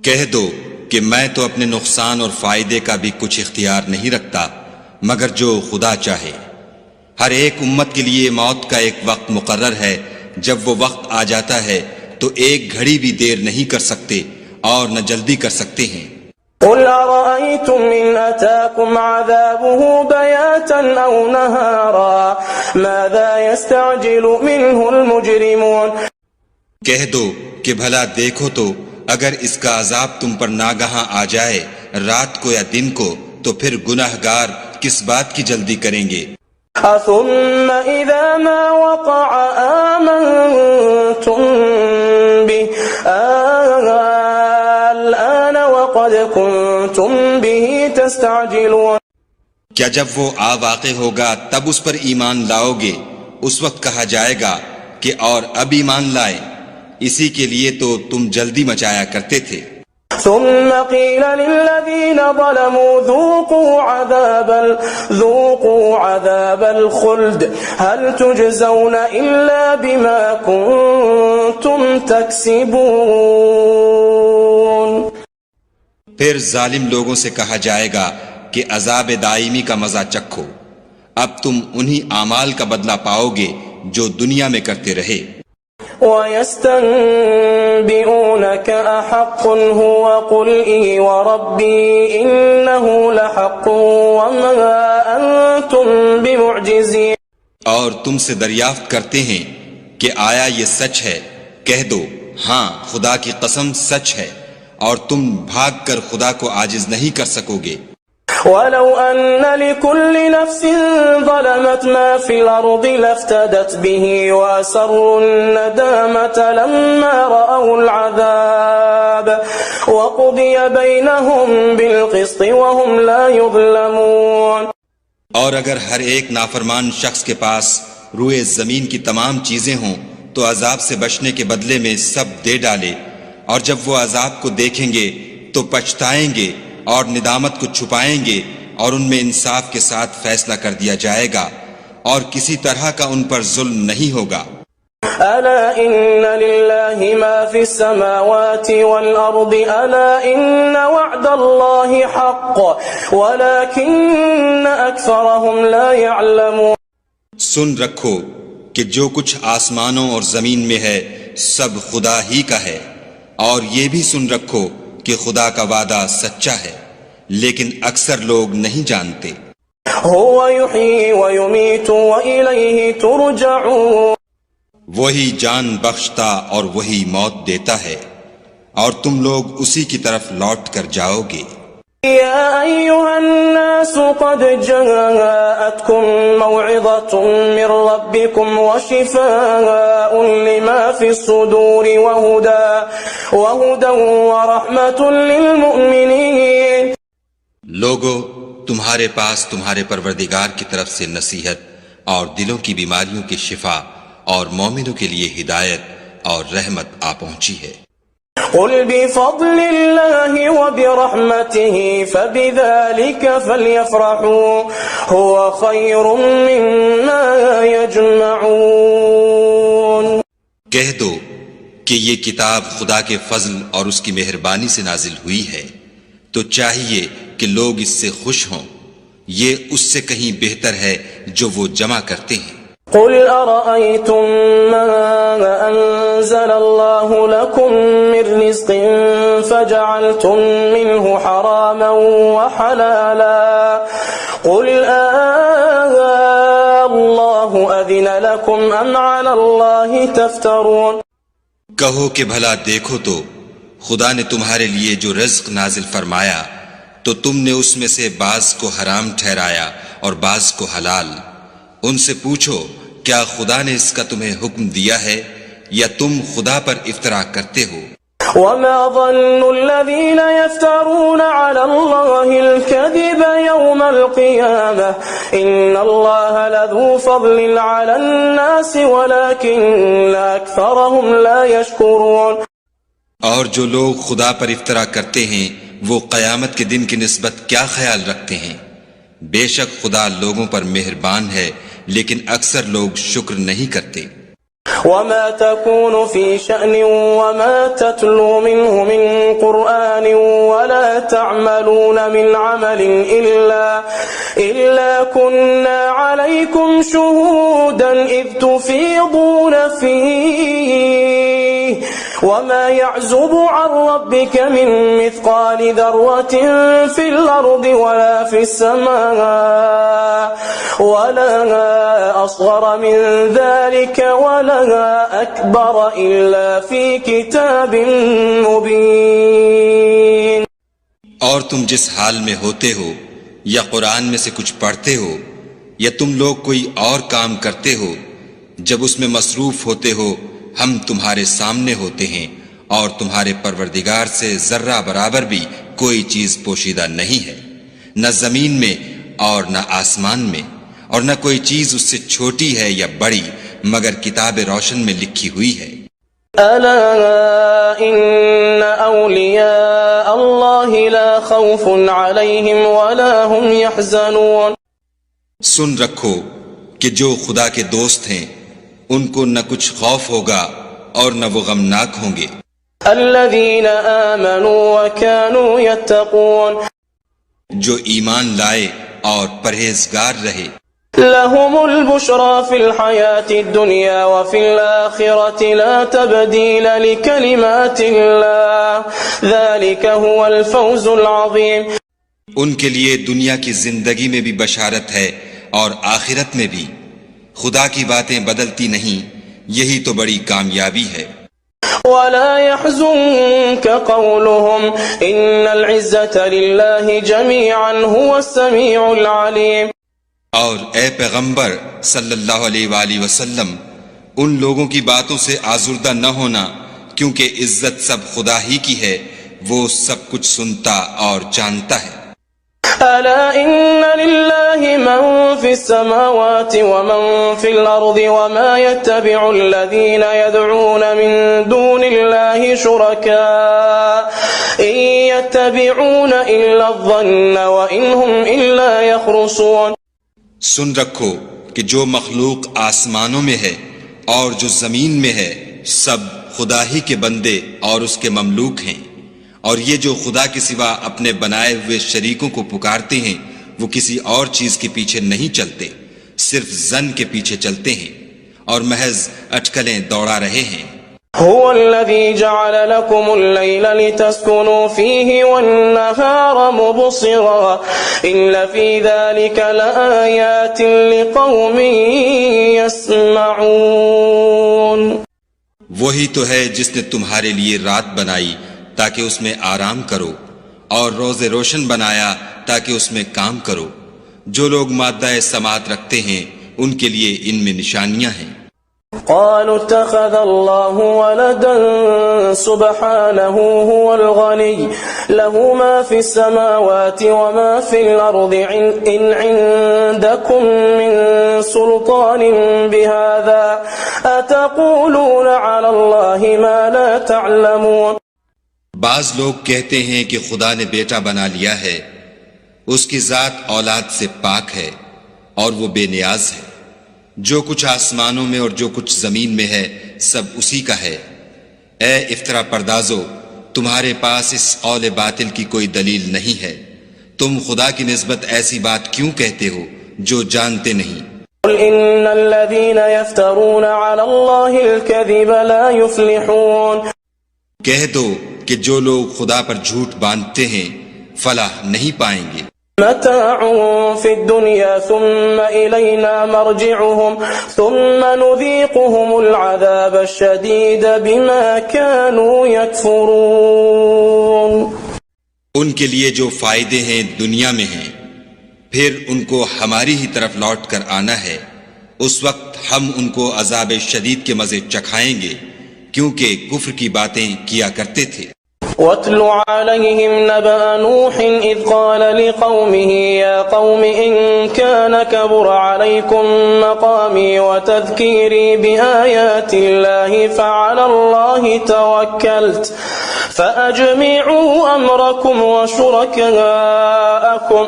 کہہ دو کہ میں تو اپنے نقصان اور فائدے کا بھی کچھ اختیار نہیں رکھتا مگر جو خدا چاہے. ہر ایک امت کے لیے موت کا ایک وقت مقرر ہے، جب وہ وقت آ جاتا ہے تو ایک گھڑی بھی دیر نہیں کر سکتے اور نہ جلدی کر سکتے ہیں. قُلْ أَرَأَيْتُمْ إِنْ أَتَاكُمْ عَذَابُهُ بَيَاتًا أَوْ نَهَارًا مَاذَا يَسْتَعْجِلُ مِنْهُ الْمُجْرِمُونَ. کہہ دو کہ بھلا دیکھو تو اگر اس کا عذاب تم پر ناگہاں آ جائے رات کو یا دن کو تو پھر گناہگار کس بات کی جلدی کریں گے؟ ثم إذا ما وقع آمنتم به الآن وقد كنتم به تستعجلون. کیا جب وہ واقع ہوگا تب اس پر ایمان لاؤ گے؟ اس وقت کہا جائے گا کہ اور اب ایمان لائے، اسی کے لیے تو تم جلدی مچایا کرتے تھے. ثم قيل للذين ظلموا ذوقوا عذاب الخلد هل تجزون إلا بما كنتم تكسبون. پھر ظالم لوگوں سے کہا جائے گا کہ عذاب دائمی کا مزہ چکھو، اب تم انہی اعمال کا بدلہ پاؤ گے جو دنیا میں کرتے رہے. وَيَسْتَنبِئُونَكَ أَحَقٌّ هُوَ قُلْ إِي وَرَبِّي إِنَّهُ لَحَقٌّ وَمَا أَنْتُمْ بِمُعْجِزِينَ. اور تم سے دریافت کرتے ہیں کہ آیا یہ سچ ہے؟ کہہ دو ہاں خدا کی قسم سچ ہے، اور تم بھاگ کر خدا کو عاجز نہیں کر سکو گے. وَلَوْ أَنَّ لِكُلِّ نَفْسٍ ظَلَمَتْ مَا فِي الْأَرْضِ لَافْتَدَتْ بِهِ وَأَسَرُّوا النَّدَامَةَ لَمَّا رَأَوُا الْعَذَابَ وَقُضِيَ بَيْنَهُمْ بِالْقِسْطِ وَهُمْ لَا يُظْلَمُونَ. اور اگر ہر ایک نافرمان شخص کے پاس روئے زمین کی تمام چیزیں ہوں تو عذاب سے بچنے کے بدلے میں سب دے ڈالے، اور جب وہ عذاب کو دیکھیں گے تو پچھتائیں گے اور ندامت کو چھپائیں گے، اور ان میں انصاف کے ساتھ فیصلہ کر دیا جائے گا اور کسی طرح کا ان پر ظلم نہیں ہوگا. ألا إن لله ما في السماوات والأرض ألا إن وعد الله حق ولكن أكثرهم لا يعلمون. سن رکھو کہ جو کچھ آسمانوں اور زمین میں ہے سب خدا ہی کا ہے، اور یہ بھی سن رکھو کہ خدا کا وعدہ سچا ہے، لیکن اکثر لوگ نہیں جانتے. هو يحيي ويميت وإليه ترجعون. وہی جان بخشتا اور وہی موت دیتا ہے، اور تم لوگ اسی کی طرف لوٹ کر جاؤ گے. يا أيها الناس قد جاءتكم موعظة من ربكم وشفاء لما في الصدور وهدى ورحمة للمؤمنين. لوگو، تمہارے پاس تمہارے پروردگار کی طرف سے نصیحت اور دلوں کی بیماریوں کی شفا اور مومنوں کے لیے ہدایت اور رحمت آ پہنچی ہے. قل بفضل الله وبرحمته فبذلك فليفرحوا هو خير مما يجمعون. کہہ دو کہ یہ کتاب خدا کے فضل اور اس کی مہربانی سے نازل ہوئی ہے، تو چاہیے کہ لوگ اس سے خوش ہوں، یہ اس سے کہیں بہتر ہے جو وہ جمع کرتے ہیں. قل أرأيتم ما أنزل الله لكم من رزق فجعلتم منه حراما وحلالا قل الله أذن لكم أم على الله تفترون. کہو کہ بھلا دیکھو تو خدا نے تمہارے لیے جو رزق نازل فرمایا تو تم نے اس میں سے بعض کو حرام ٹھہرایا اور بعض کو حلال. ان سے پوچھو کیا خدا نے اس کا تمہیں حکم دیا ہے یا تم خدا پر افطرا کرتے ہو؟ وما ظن الذين يفترون على الله الكذب يوم القيامة إن الله لذو فضل على الناس ولكن أكثرهم لا يشكرون. اور جو لوگ خدا پر افطرا کرتے ہیں وہ قیامت کے دن کی نسبت کیا خیال رکھتے ہیں؟ بے شک خدا لوگوں پر مہربان ہے لیکن اکثر لوگ شکر نہیں کرتے. وما تكون في شأن وما تتلو منه من قرآن ولا تعملون من عمل إلا كنا عليكم شهودا إذ تفيضون فيه وما يعزب عن ربك من مثقال ذرة في الأرض ولا في السماء ولا أصغر من ذلك ولا أكبر إلا في كتاب مبين. اور تم جس حال میں ہوتے ہو یا قرآن میں سے کچھ پڑھتے ہو یا تم لوگ کوئی اور کام کرتے ہو، جب اس میں مصروف ہوتے ہو ہم تمہارے سامنے ہوتے ہیں، اور تمہارے پروردگار سے ذرہ برابر بھی کوئی چیز پوشیدہ نہیں ہے، نہ زمین میں اور نہ آسمان میں، اور نہ کوئی چیز اس سے چھوٹی ہے یا بڑی مگر کتاب روشن میں لکھی ہوئی ہے. ألا إن أولياء الله لا خوف عليهم ولا هم يحزنون. سن رکھو کہ جو خدا کے دوست ہیں ان کو نہ کچھ خوف ہوگا اور نہ وہ غمناک ہوں گے. الذين آمنوا وكانوا يتقون. جو ایمان لائے اور پرہیزگار رہے. لهم البشرى في الحياة الدنيا وفي الآخرة لا تبديل لكلمات الله ذلك هو الفوز العظيم. ان کے لیے دنیا کی زندگی میں بھی بشارت ہے اور آخرت میں بھی. خدا کی باتیں بدلتی نہیں، یہی تو بڑی کامیابی ہے. ولا يحزنك قولهم إن العزة لله جميعا هو السميع العليم. اور اے پیغمبر صلی اللہ علیہ وآلہ وسلم ان لوگوں کی باتوں سے آزردہ نہ ہونا، کیونکہ عزت سب خدا ہی کی ہے، وہ سب کچھ سنتا اور جانتا ہے. ألا إن لله من في السماوات ومن في الأرض وما يتبع الذين يدعون من دون الله شركاء إن يتبعون إلا الظن وإن هم إلا يخرصون. سن رکھو کہ جو مخلوق آسمانوں میں ہے اور جو زمین میں ہے سب خدا ہی کے بندے اور اس کے مملوک ہیں، اور یہ جو خدا کے سوا اپنے بنائے ہوئے شریکوں کو پکارتے ہیں وہ کسی اور چیز کے پیچھے نہیں چلتے، صرف ظن کے پیچھے چلتے ہیں اور محض اٹکلیں دوڑا رہے ہیں۔ هو الذي جعل لكم الليل لتسكنوا فيه والنهار مبصرا إن في ذلك لآيات لقوم يسمعون۔ وہی تو ہے جس نے تمہارے لیے رات بنائی تاکہ اس میں آرام کرو، اور روز روشن بنایا تاکہ اس میں کام کرو۔ جو لوگ مادہ سماعت رکھتے ہیں ان کے لیے ان میں نشانیاں ہیں۔ قالوا اتخذ الله ولدا سبحانه هو الغني له ما في السماوات وما في الأرض إن عندكم من سلطان بهذا أتقولون على الله ما لا تعلمون۔ بعض لوگ کہتے ہیں کہ خدا نے بیٹا بنا لیا ہے، اس کی ذات اولاد سے پاک ہے اور وہ بے نیاز ہے۔ جو کچھ آسمانوں میں اور جو کچھ زمین میں ہے سب اسی کا ہے۔ اے افطرا پردازو، تمہارے پاس اس قول باطل کی کوئی دلیل نہیں ہے، تم خدا کی نسبت ایسی بات کیوں کہتے ہو جو جانتے نہیں؟ قل ان الذين يفترون على الله الكذب لا يفلحون۔ کہہ دو کہ جو لوگ خدا پر جھوٹ باندھتے ہیں فلاح نہیں پائیں گے۔ متاع في الدنيا ثم إلينا مرجعهم ثم نذيقهم العذاب الشديد بما كانوا يكفرون۔ ان کے لیے جو فائدے ہیں دنیا میں ہیں، پھر ان کو ہماری ہی طرف لوٹ کر آنا ہے، اس وقت ہم ان کو عذاب شدید کے مزے چکھائیں گے کیونکہ کفر کی باتیں کیا کرتے تھے۔ وَاتْلُ عَلَيْهِمْ نَبَأَ نُوحٍ إِذْ قَالَ لِقَوْمِهِ يَا قَوْمِ إِن كَانَ كَبُرَ عَلَيْكُمْ مَقَامِي وَتَذْكِيرِي بِآيَاتِ اللَّهِ فَعَلَى اللَّهِ تَوَكَّلْتُ فَأَجْمِعُوا أَمْرَكُمْ وَشُرَكَاءَكُمْ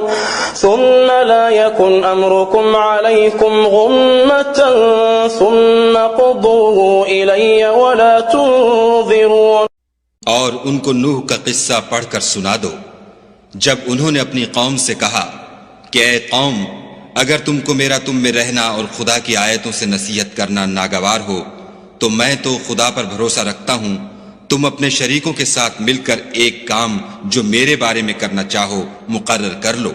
ثُمَّ لَا يَكُنْ أَمْرُكُمْ عَلَيْكُمْ غُمَّةً ثُمَّ قُضُوا إِلَيَّ وَلَا تُنظِرُونَ۔ اور ان کو نوح کا قصہ پڑھ کر سنا دو جب انہوں نے اپنی قوم سے کہا کہ اے قوم، اگر تم کو میرا تم میں رہنا اور خدا کی آیتوں سے نصیحت کرنا ناگوار ہو تو میں تو خدا پر بھروسہ رکھتا ہوں، تم اپنے شریکوں کے ساتھ مل کر ایک کام جو میرے بارے میں کرنا چاہو مقرر کر لو،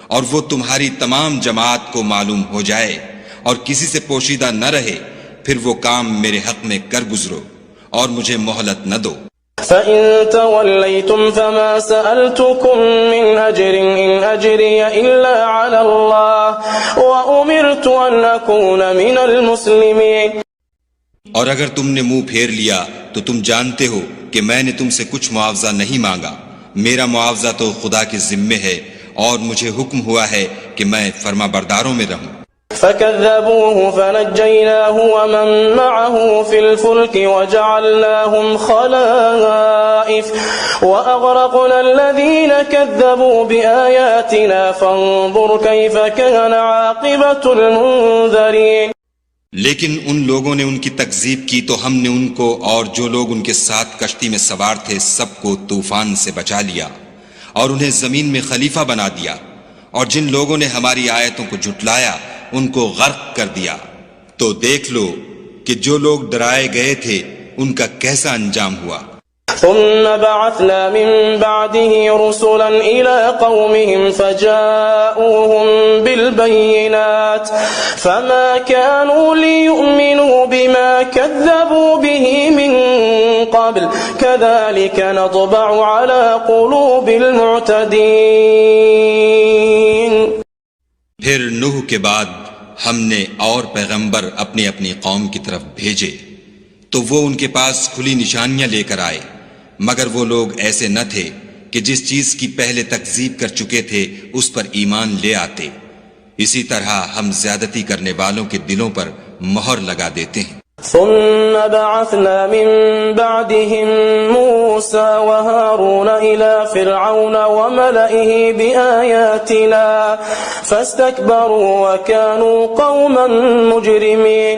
اور وہ تمہاری تمام جماعت کو معلوم ہو جائے اور کسی سے پوشیدہ نہ رہے، پھر وہ کام میرے حق میں کر گزرو اور مجھے مہلت نہ دو۔ فَإِن تَوَلَّيْتُمْ فَمَا سَأَلْتُكُمْ مِنْ أَجْرٍ إِنْ أَجْرِيَ إِلَّا عَلَى اللَّهِ وَأُمِرْتُ أَنْ أَكُونَ مِنَ الْمُسْلِمِينَ۔ اور اگر تم نے منہ پھیر لیا تو تم جانتے ہو کہ میں نے تم سے کچھ معاوضہ نہیں مانگا، میرا معاوضہ تو خدا کے ذمے ہے، اور مجھے حکم ہوا ہے کہ میں فرما برداروں میں رہوں۔ فَكَذَّبُوهُ فَنَجَّيْنَاهُ وَمَن مَّعَهُ فِي الْفُلْكِ وَجَعَلْنَاهُمْ خَلَائِفَ وَأَغْرَقْنَا الَّذِينَ كَذَّبُوا بِآيَاتِنَا فَانظُرْ كَيْفَ كَانَ عَاقِبَةُ الْمُنذَرِينَ۔ لیکن ان لوگوں نے ان کی تکذیب کی تو ہم نے ان کو اور جو لوگ ان کے ساتھ کشتی میں سوار تھے سب کو طوفان سے بچا لیا اور انہیں زمین میں خلیفہ بنا دیا، اور جن لوگوں نے ہماری آیتوں کو جھٹلایا ان کو غرق کر دیا۔ تو دیکھ لو کہ جو لوگ ڈرائے گئے تھے ان کا کیسا انجام ہوا۔ ثم بعثنا من بعده رسلا إلى قومهم فجاءوهم بالبينات فما كانوا ليؤمنوا بما كذبوا به من قبل كذلك نطبع على قلوب المعتدين۔ پھر نوح کے بعد ہم نے اور پیغمبر اپنی اپنی قوم کی طرف بھیجے تو وہ ان کے پاس کھلی نشانیاں لے کر آئے، مگر وہ لوگ ایسے نہ تھے کہ جس چیز کی پہلے تکذیب کر چکے تھے اس پر ایمان لے آتے۔ اسی طرح ہم زیادتی کرنے والوں کے دلوں پر مہر لگا دیتے ہیں۔ ثم بعثنا من بعدهم موسى وهارون إلى فرعون وملئه بآياتنا فاستكبروا وكانوا قوما مجرمين۔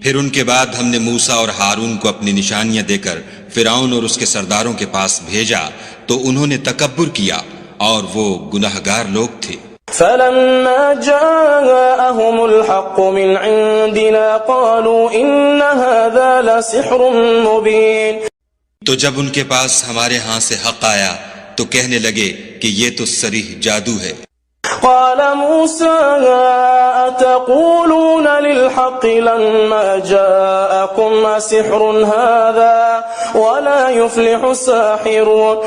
پھر ان کے بعد ہم نے موسیٰ اور ہارون کو اپنی نشانیاں دے کر فرعون اور اس کے سرداروں کے پاس بھیجا تو انہوں نے تکبر کیا اور وہ گناہگار لوگ تھے۔ فلما جاءهم الحق من عندنا قالوا إن هذا لسحر مبين۔ تو جب ان کے پاس ہمارے ہاں سے حق آیا تو کہنے لگے کہ یہ تو صریح جادو ہے۔ قال موسى أتقولون للحق لما جاءكم سحر هذا ولا يفلح الساحرون۔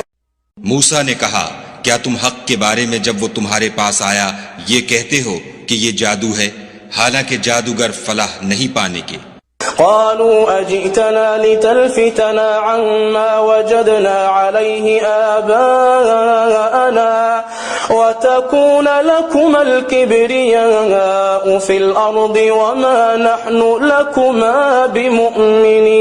موسیٰ نے کہا کیا تم حق کے بارے میں جب وہ تمہارے پاس آیا یہ کہتے ہو کہ یہ جادو ہے، حالانکہ جادوگر فلاح نہیں پانے کے۔ قالوا أجئتنا لتلفتنا عما وجدنا عليه آباءنا وتكون لكما الكبرياء في الأرض وما نحن لكما بمؤمنين۔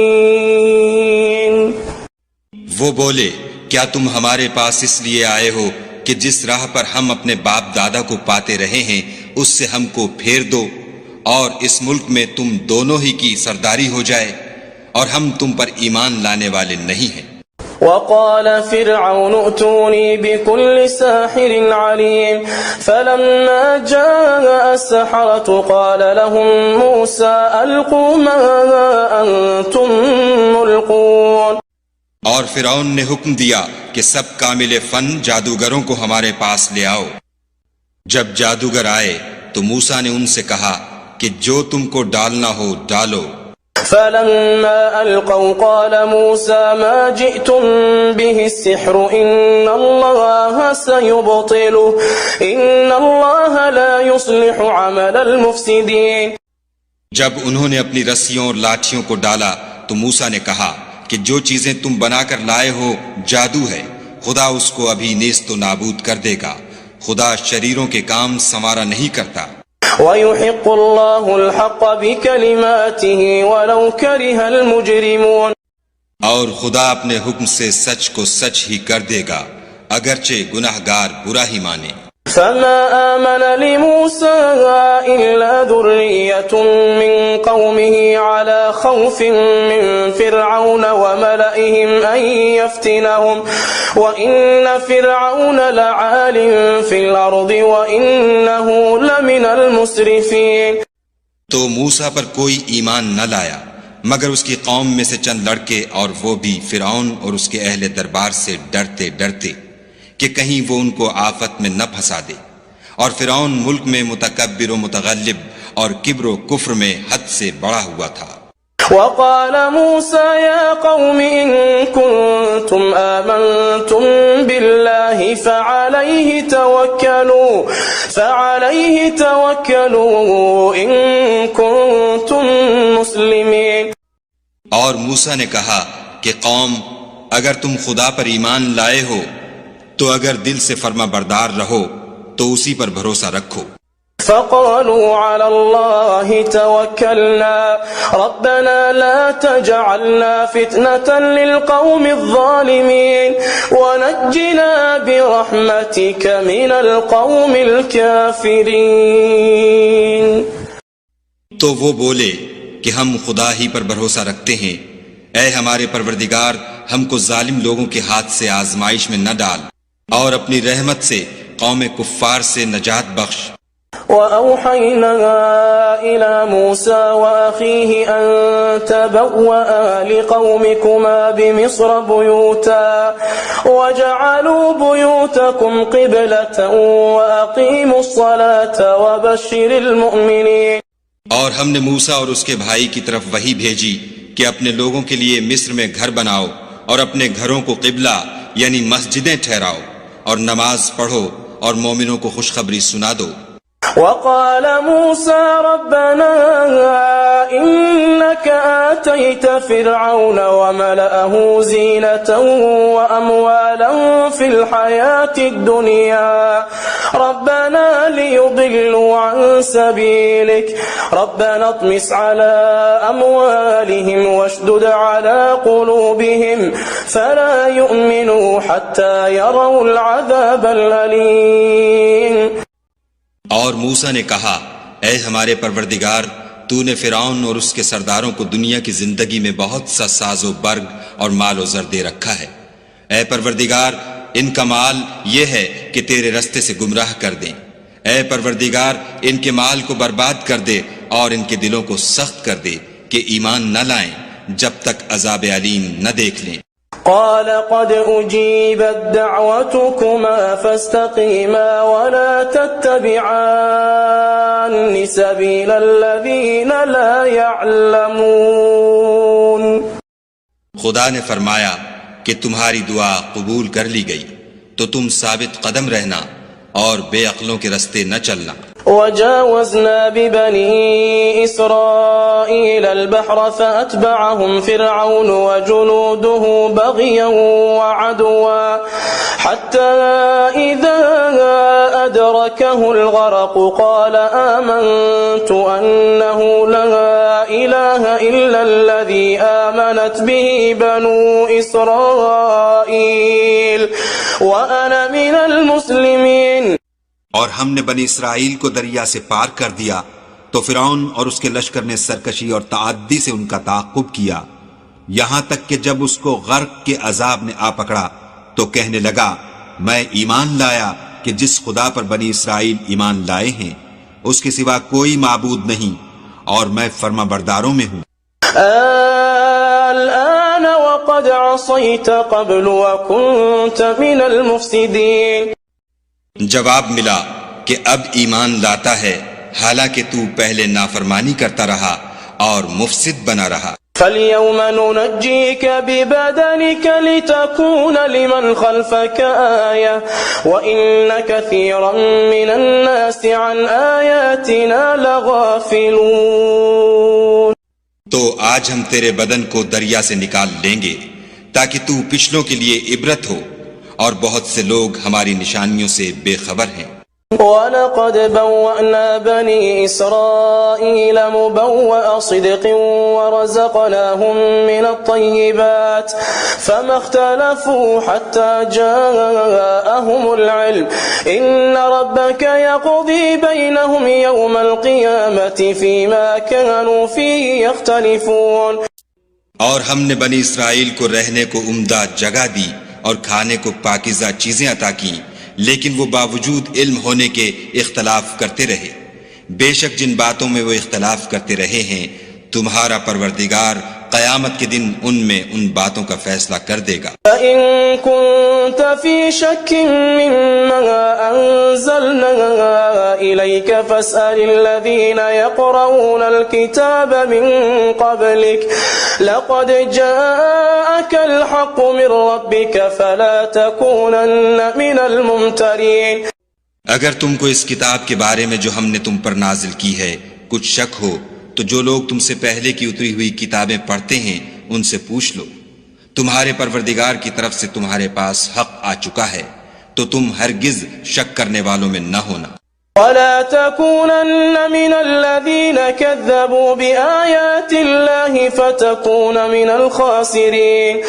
وہ بولے کیا تم ہمارے پاس اس لیے آئے ہو کہ جس راہ پر ہم اپنے باپ دادا کو پاتے رہے ہیں اس سے ہم کو پھیر دو اور اس ملک میں تم دونوں ہی کی سرداری ہو جائے، اور ہم تم پر ایمان لانے والے نہیں ہیں۔ وقال فرعون ائتوني بكل ساحر عليم فلما جاء السحرة قال لهم موسى ألقوا ما أنتم ملقون۔ اور فرعون نے حکم دیا کہ سب کامل فن جادوگروں کو ہمارے پاس لے آؤ۔ جب جادوگر آئے تو موسیٰ نے ان سے کہا کہ جو تم کو ڈالنا ہو ڈالو۔ فلما ألقوا قال موسى ما جئتم به السحر إن الله سيبطله إن الله لا يصلح عمل المفسدين۔ جب انہوں نے اپنی رسیوں اور لاٹھیوں کو ڈالا تو موسیٰ نے کہا کہ جو چیزیں تم بنا کر لائے ہو جادو ہے، خدا اس کو ابھی نیست و نابود کر دے گا، خدا شریروں کے کام سنوارا نہیں کرتا۔ وَيُحِقُّ اللَّهُ الْحَقَّ بِكَلِمَاتِهِ وَلَوْ كَرِهَ الْمُجْرِمُونَ۔ اور خدا اپنے حکم سے سچ کو سچ ہی کر دے گا اگرچہ گناہگار برا ہی مانے۔ فما آمن لموسى إلا ذرية من قومه على خوف من فرعون وملئهم أن يفتنهم وإن فرعون لعال في الأرض وإنه لمن المسرفين۔ تو موسیٰ پر کوئی ایمان نہ لایا مگر اس کی قوم میں سے چند لڑکے، اور وہ بھی فرعون اور اس کے اہل دربار سے ڈرتے ڈرتے کہ کہیں وہ ان کو آفت میں نہ پھنسا دے، اور فرعون ملک میں متکبر و متغلب اور کبر و کفر میں حد سے بڑا ہوا تھا۔ وقال موسى يا قوم إن كنتم آمنتم بالله فعليه توكلوا إن كنتم مسلمين۔ اور موسیٰ نے کہا کہ قوم اگر تم خدا پر ایمان لائے ہو تو اگر دل سے فرما بردار رہو تو اسی پر بھروسہ رکھو۔ فقالوا على الله توكلنا ربنا لا تجعلنا فتنة للقوم الظالمين ونجنا برحمتك من القوم الكافرين۔ تو وہ بولے کہ ہم خدا ہی پر بھروسہ رکھتے ہیں، اے ہمارے پروردگار ہم کو ظالم لوگوں کے ہاتھ سے آزمائش میں نہ ڈال اور اپنی رحمت سے قوم کفار سے نجات بخش۔ وَأَوْحَيْنَا إِلَى مُوسَى وَأَخِيهِ أَن تَبَوَّآ لِقَوْمِكُمَا بِمِصْرَ بُيُوتًا وَاجْعَلُوا بُيُوتَكُمْ قِبْلَةً وَأَقِيمُوا الصَّلَاةَ وَبَشِّرِ الْمُؤْمِنِينَ۔ اور ہم نے موسیٰ اور اس کے بھائی کی طرف وحی بھیجی کہ اپنے لوگوں کے لیے مصر میں گھر بناؤ اور اپنے گھروں کو قبلہ یعنی مسجدیں ٹھہراؤ اور نماز پڑھو اور مومنوں کو خوشخبری سنا دو۔ وقال موسى ربنا إنك آتيت فرعون وملأه زينة وأموالا في الحياة الدنيا ربنا ليضلوا عن سبيلك ربنا اطمس على أموالهم واشدد على قلوبهم فلا يؤمنوا حتى يروا العذاب الأليم۔ اور موسیٰ نے کہا اے ہمارے پروردگار تو نے فرعون اور اس کے سرداروں کو دنیا کی زندگی میں بہت سا ساز و برگ اور مال و زر دے رکھا ہے۔ اے پروردگار، ان کا مال یہ ہے کہ تیرے رستے سے گمراہ کر دیں۔ اے پروردگار، ان کے مال کو برباد کر دے اور ان کے دلوں کو سخت کر دے کہ ایمان نہ لائیں جب تک عذاب علیم نہ دیکھ لیں۔ قال قد أجيبت دعوتكما فاستقيما ولا تتبعان سبيل الذين لا يعلمون۔ خدا نے فرمایا کہ تمہاری دعا قبول کر لی گئی، تو تم ثابت قدم رہنا اور بے عقلوں کے رستے نہ چلنا۔ وجاوزنا ببني إسرائيل البحر فأتبعهم فرعون وجنوده بغيا وعدوا حتى إذا أدركه الغرق قال آمنت أنه لا إله إلا الذي آمنت به بنو إسرائيل وأنا من المسلمين۔ اور ہم نے بنی اسرائیل کو دریا سے پار کر دیا تو فرعون اور اس کے لشکر نے سرکشی اور تعدی سے ان کا تعاقب کیا، یہاں تک کہ جب اس کو غرق کے عذاب نے آ پکڑا تو کہنے لگا میں ایمان لایا کہ جس خدا پر بنی اسرائیل ایمان لائے ہیں اس کے سوا کوئی معبود نہیں اور میں فرما برداروں میں ہوں۔ الآن وقد عصيت قبل وكنت من المفسدين۔ جواب ملا کہ اب ایمان لاتا ہے حالانکہ تو پہلے نافرمانی کرتا رہا اور مفسد بنا رہا۔ فَالْيَوْمَ نُنَجِّيكَ بِبَدَنِكَ لِتَكُونَ لِمَنْ خَلْفَكَ آيَةً وَإِنَّ كَثِيرًا مِّنَ النَّاسِ عَنْ آيَاتِنَا لَغَافِلُونَ۔ تو آج ہم تیرے بدن کو دریا سے نکال لیں گے تاکہ تو پچھلوں کے لیے عبرت ہو، اور بہت سے لوگ ہماری نشانیوں سے بے خبر ہیں۔ وَلَقَدْ بَوَّأْنَا بَنِي إِسْرَائِيلَ مُبَوَّأَ صِدْقٍ وَرَزَقْنَاهُم مِّنَ الطَّيِّبَاتِ فَمَا اخْتَلَفُوا حَتَّى جَاءَهُمُ الْعِلْمُ إِنَّ رَبَّكَ يَقْضِي بَيْنَهُمْ يَوْمَ الْقِيَامَةِ فِيمَا كَانُوا فِيهِ يَخْتَلِفُونَ۔ اور ہم نے بنی اسرائیل کو رہنے کو عمدہ جگہ دی اور کھانے کو پاکیزہ چیزیں عطا کی، لیکن وہ باوجود علم ہونے کے اختلاف کرتے رہے۔ بے شک جن باتوں میں وہ اختلاف کرتے رہے ہیں تمہارا پروردگار قیامت کے دن ان میں ان باتوں کا فیصلہ کر دے گا۔ فَإِن كُنتَ فِي شَكٍّ مِّمَّا أَنزَلْنَا إِلَيْكَ فَاسْأَلِ الَّذِينَ يَقْرَؤُونَ الْكِتَابَ مِن قَبْلِكَ لَقَدْ جَاءَكَ الْحَقُّ مِن رَّبِّكَ فَلَا تَكُونَنَّ مِنَ الْمُمْتَرِينَ۔ اگر تم کو اس کتاب کے بارے میں جو ہم نے تم پر نازل کی ہے کچھ شک ہو تو جو لوگ تم سے پہلے کی اتری ہوئی کتابیں پڑھتے ہیں ان سے پوچھ لو، تمہارے پروردگار کی طرف سے تمہارے پاس حق آ چکا ہے، تو تم ہرگز شک کرنے والوں میں نہ ہونا۔ وَلَا تَكُونَنَّ مِنَ الَّذِينَ كَذَّبُوا بِآيَاتِ اللَّهِ فَتَكُونَ مِنَ الْخَاسِرِينَ۔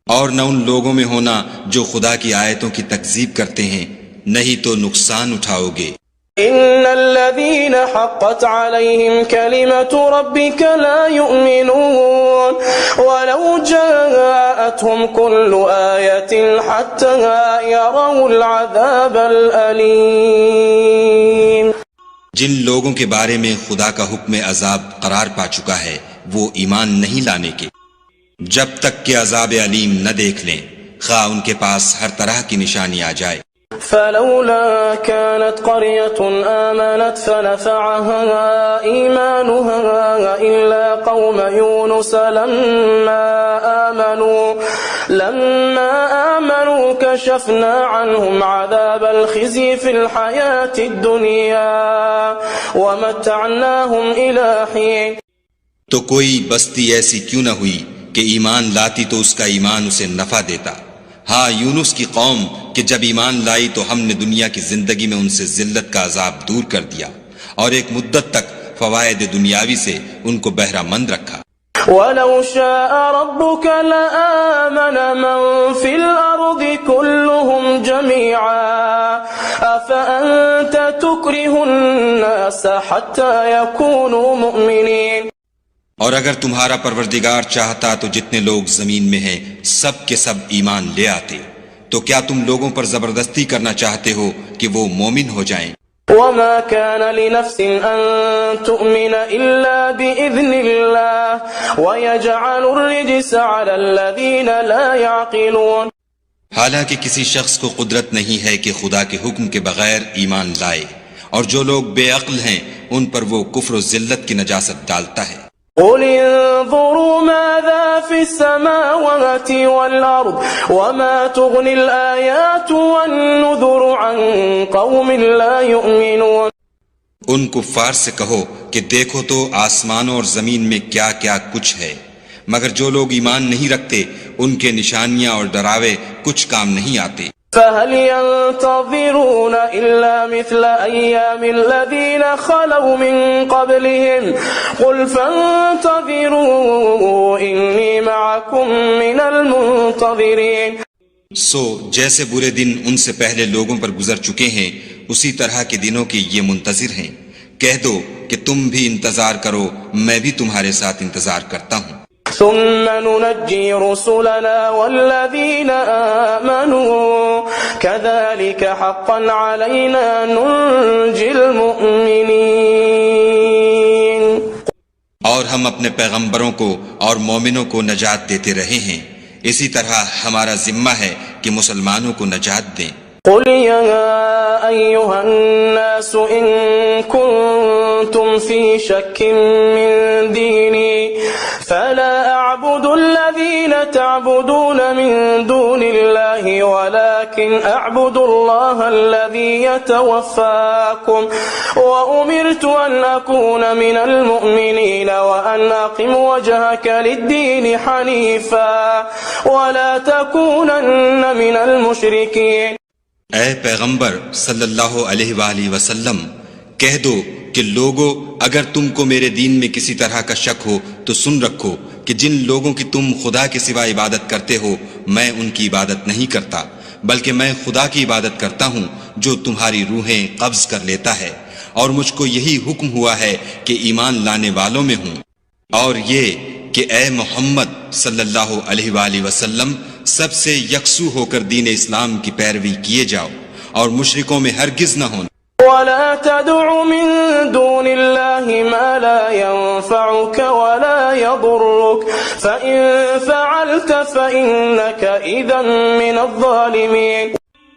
اور نہ ان لوگوں میں ہونا جو خدا کی آیتوں کی تکذیب کرتے ہیں، نہیں تو نقصان اٹھاؤ گے۔ إِنَّ الَّذِينَ حَقَّتْ عَلَيْهِمْ كَلِمَةُ رَبِّكَ لَا يُؤْمِنُونَ وَلَوْ جَاءَتْهُمْ كُلُّ آيَةٍ حَتَّى يَرَوْا الْعَذَابَ الْأَلِيمَ۔ جن لوگوں کے بارے میں خدا کا حکم عذاب قرار پا چکا ہے وہ ایمان نہیں لانے کے جب تک کہ عذاب علیم نہ دیکھ لیں، خواہ ان کے پاس ہر طرح کی نشانی آ جائے۔ فلولا كانت قرية آمنت فنفعها إيمانها إلا قوم يونس لما آمنوا كشفنا عنهم عذاب الخزي في الحياة الدنيا ومتعناهم إلى حين۔ تو کوئی بستی ایسی کیوں نہ ہوئی کہ ایمان لاتی تو اس کا ایمان اسے نفع دیتا۔ ہاں یونس کی قوم کہ جب ایمان لائی تو ہم نے دنیا کی زندگی میں ان سے ذلت کا عذاب دور کر دیا اور ایک مدت تک فوائد دنیاوی سے ان کو بہرہ مند رکھا۔ وَلَوْ شَاءَ رَبُّكَ لَآمَنَ مَن فِي الْأَرْضِ كُلُّهُمْ جَمِيعًا أفأنت تكره الناس حتى يكونوا مؤمنين. اور اگر تمہارا پروردگار چاہتا تو جتنے لوگ زمین میں ہیں سب کے سب ایمان لے آتے، تو کیا تم لوگوں پر زبردستی کرنا چاہتے ہو کہ وہ مومن ہو جائیں؟ وما كان لنفس أن تؤمن إلا بإذن الله ويجعل الرجس على الذين لا يعقلون. حالانکہ کسی شخص کو قدرت نہیں ہے کہ خدا کے حکم کے بغیر ایمان لائے، اور جو لوگ بے عقل ہیں ان پر وہ کفر و ذلت کی نجاست ڈالتا ہے. قل انظروا ماذا في السماوات والأرض وما تغني الآيات والنذر عن قوم لا يؤمنون. ان کفار سے کہو کہ دیکھو تو آسمانوں اور زمین میں کیا کیا کچھ ہے، مگر جو لوگ ایمان نہیں رکھتے ان کے نشانیاں اور ڈراوے کچھ کام نہیں آتے. فهل ينتظرون إلا مثل أيام الذين خلوا من قبلهم قل فانتظروا إني معكم من المنتظرين. جیسے برے دن ان سے پہلے لوگوں پر گزر چکے ہیں اسی طرح کے دنوں کے یہ منتظر ہیں. کہہ دو کہ تم بھی انتظار کرو، میں بھی تمہارے ساتھ انتظار کرتا ہوں. ثم ننجي رسلنا والذين آمنوا كذلك حقا علينا ننجي المؤمنين. اور ہم اپنے پیغمبروں کو اور مومنوں کو نجات دیتے رہے ہیں، اسی طرح ہمارا ذمہ ہے کہ مسلمانوں کو نجات دیں. قل يا أيها الناس إن كنتم في شك من ديني فلا أعبد الذين تعبدون من دون الله ولكن أعبد الله الذي يتوفاكم وأمرت أن أكون من المؤمنين وأن أقم وجهك للدين حنيفا ولا تكونن من المشركين. اے پیغمبر صلی اللہ علیہ وآلہ وسلم، کہہ دو کہ لوگو اگر تم کو میرے دین میں کسی طرح کا شک ہو تو سن رکھو کہ جن لوگوں کی تم خدا کے سوا عبادت کرتے ہو میں ان کی عبادت نہیں کرتا، بلکہ میں خدا کی عبادت کرتا ہوں جو تمہاری روحیں قبض کر لیتا ہے، اور مجھ کو یہی حکم ہوا ہے کہ ایمان لانے والوں میں ہوں، اور یہ کہ اے محمد صلی اللہ علیہ وآلہ وسلم سب سے یکسو ہو کر دین اسلام کی پیروی کیے جاؤ اور مشرکوں میں ہرگز نہ ہونا. ولا تدع من دون الله ما لا ينفعك ولا يضرك فإن فعلت فإنك إذا من الظالمين.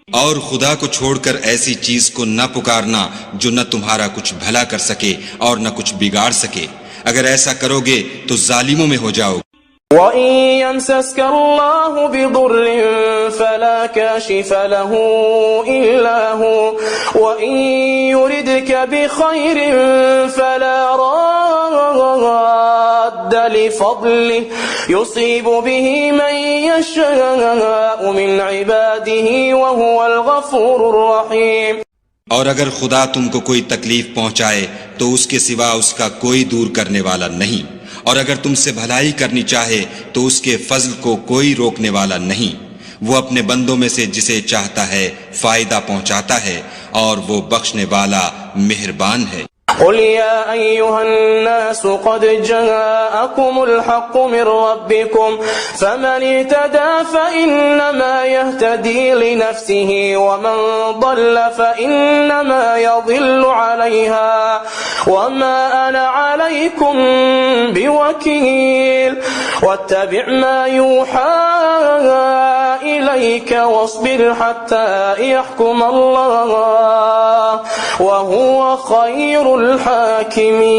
اور خدا کو چھوڑ کر ایسی چیز کو نہ پکارنا جو نہ تمہارا کچھ بھلا کر سکے اور نہ کچھ بگاڑ سکے، اگر ایسا کرو گے تو ظالموں میں ہو جاؤ. وَإِن يَمْسَسْكَ اللَّهُ بِضُرٍّ فَلَا كَاشِفَ لَهُ إِلَّا هُوَ وَإِن يُرِدْكَ بِخَيْرٍ فَلَا رَادَّ لِفَضْلِهِ يُصِيبُ بِهِ مَن يَشَاءُ مِنْ عِبَادِهِ وَهُوَ الْغَفُورُ الرَّحِيمُ. اور اگر خدا تم کو کوئی تکلیف پہنچائے تو اس کے سوا اس کا کوئی دور کرنے والا نہیں، اور اگر تم سے بھلائی کرنی چاہے تو اس کے فضل کو کوئی روکنے والا نہیں، وہ اپنے بندوں میں سے جسے چاہتا ہے فائدہ پہنچاتا ہے اور وہ بخشنے والا مہربان ہے. قل يا أيها الناس قد جاءكم الحق من ربكم فمن اهتدى فإنما يهتدي لنفسه ومن ضل فإنما يضل عليها وما أنا عليكم بوكيل واتبع ما يوحى إليك واصبر حتى يحكم الله وهو خير الحاکمین.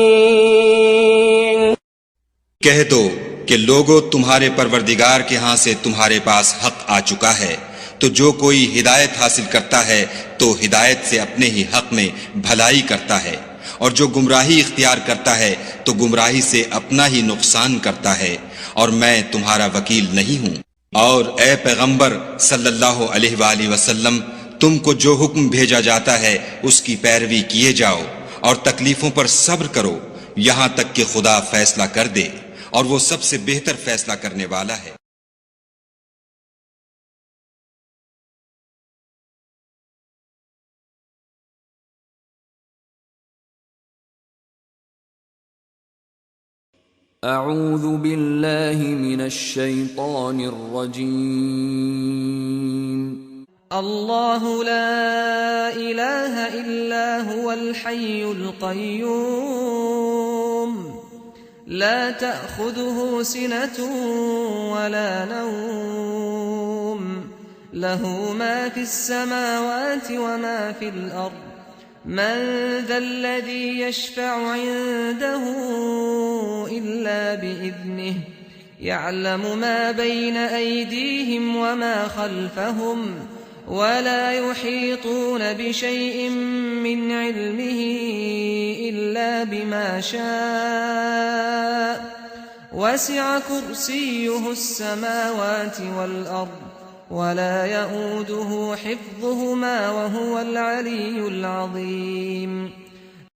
کہہ دو کہ لوگو تمہارے پروردگار کے ہاں سے تمہارے پاس حق آ چکا ہے، تو جو کوئی ہدایت حاصل کرتا ہے تو ہدایت سے اپنے ہی حق میں بھلائی کرتا ہے، اور جو گمراہی اختیار کرتا ہے تو گمراہی سے اپنا ہی نقصان کرتا ہے، اور میں تمہارا وکیل نہیں ہوں. اور اے پیغمبر صلی اللہ علیہ وآلہ وسلم، تم کو جو حکم بھیجا جاتا ہے اس کی پیروی کیے جاؤ اور تکلیفوں پر صبر کرو یہاں تک کہ خدا فیصلہ کر دے، اور وہ سب سے بہتر فیصلہ کرنے والا ہے. أعوذ بالله من الشيطان الرجيم. الله لا إله إلا هو الحي القيوم لا تأخذه سنة ولا نوم له ما في السماوات وما في الأرض من ذا الذي يشفع عنده إلا بإذنه يعلم ما بين أيديهم وما خلفهم ولا يحيطون بشيء من علمه إلا بما شاء وسع كرسيه السماوات والأرض ولا يؤوده حفظهما وهو العلي العظيم.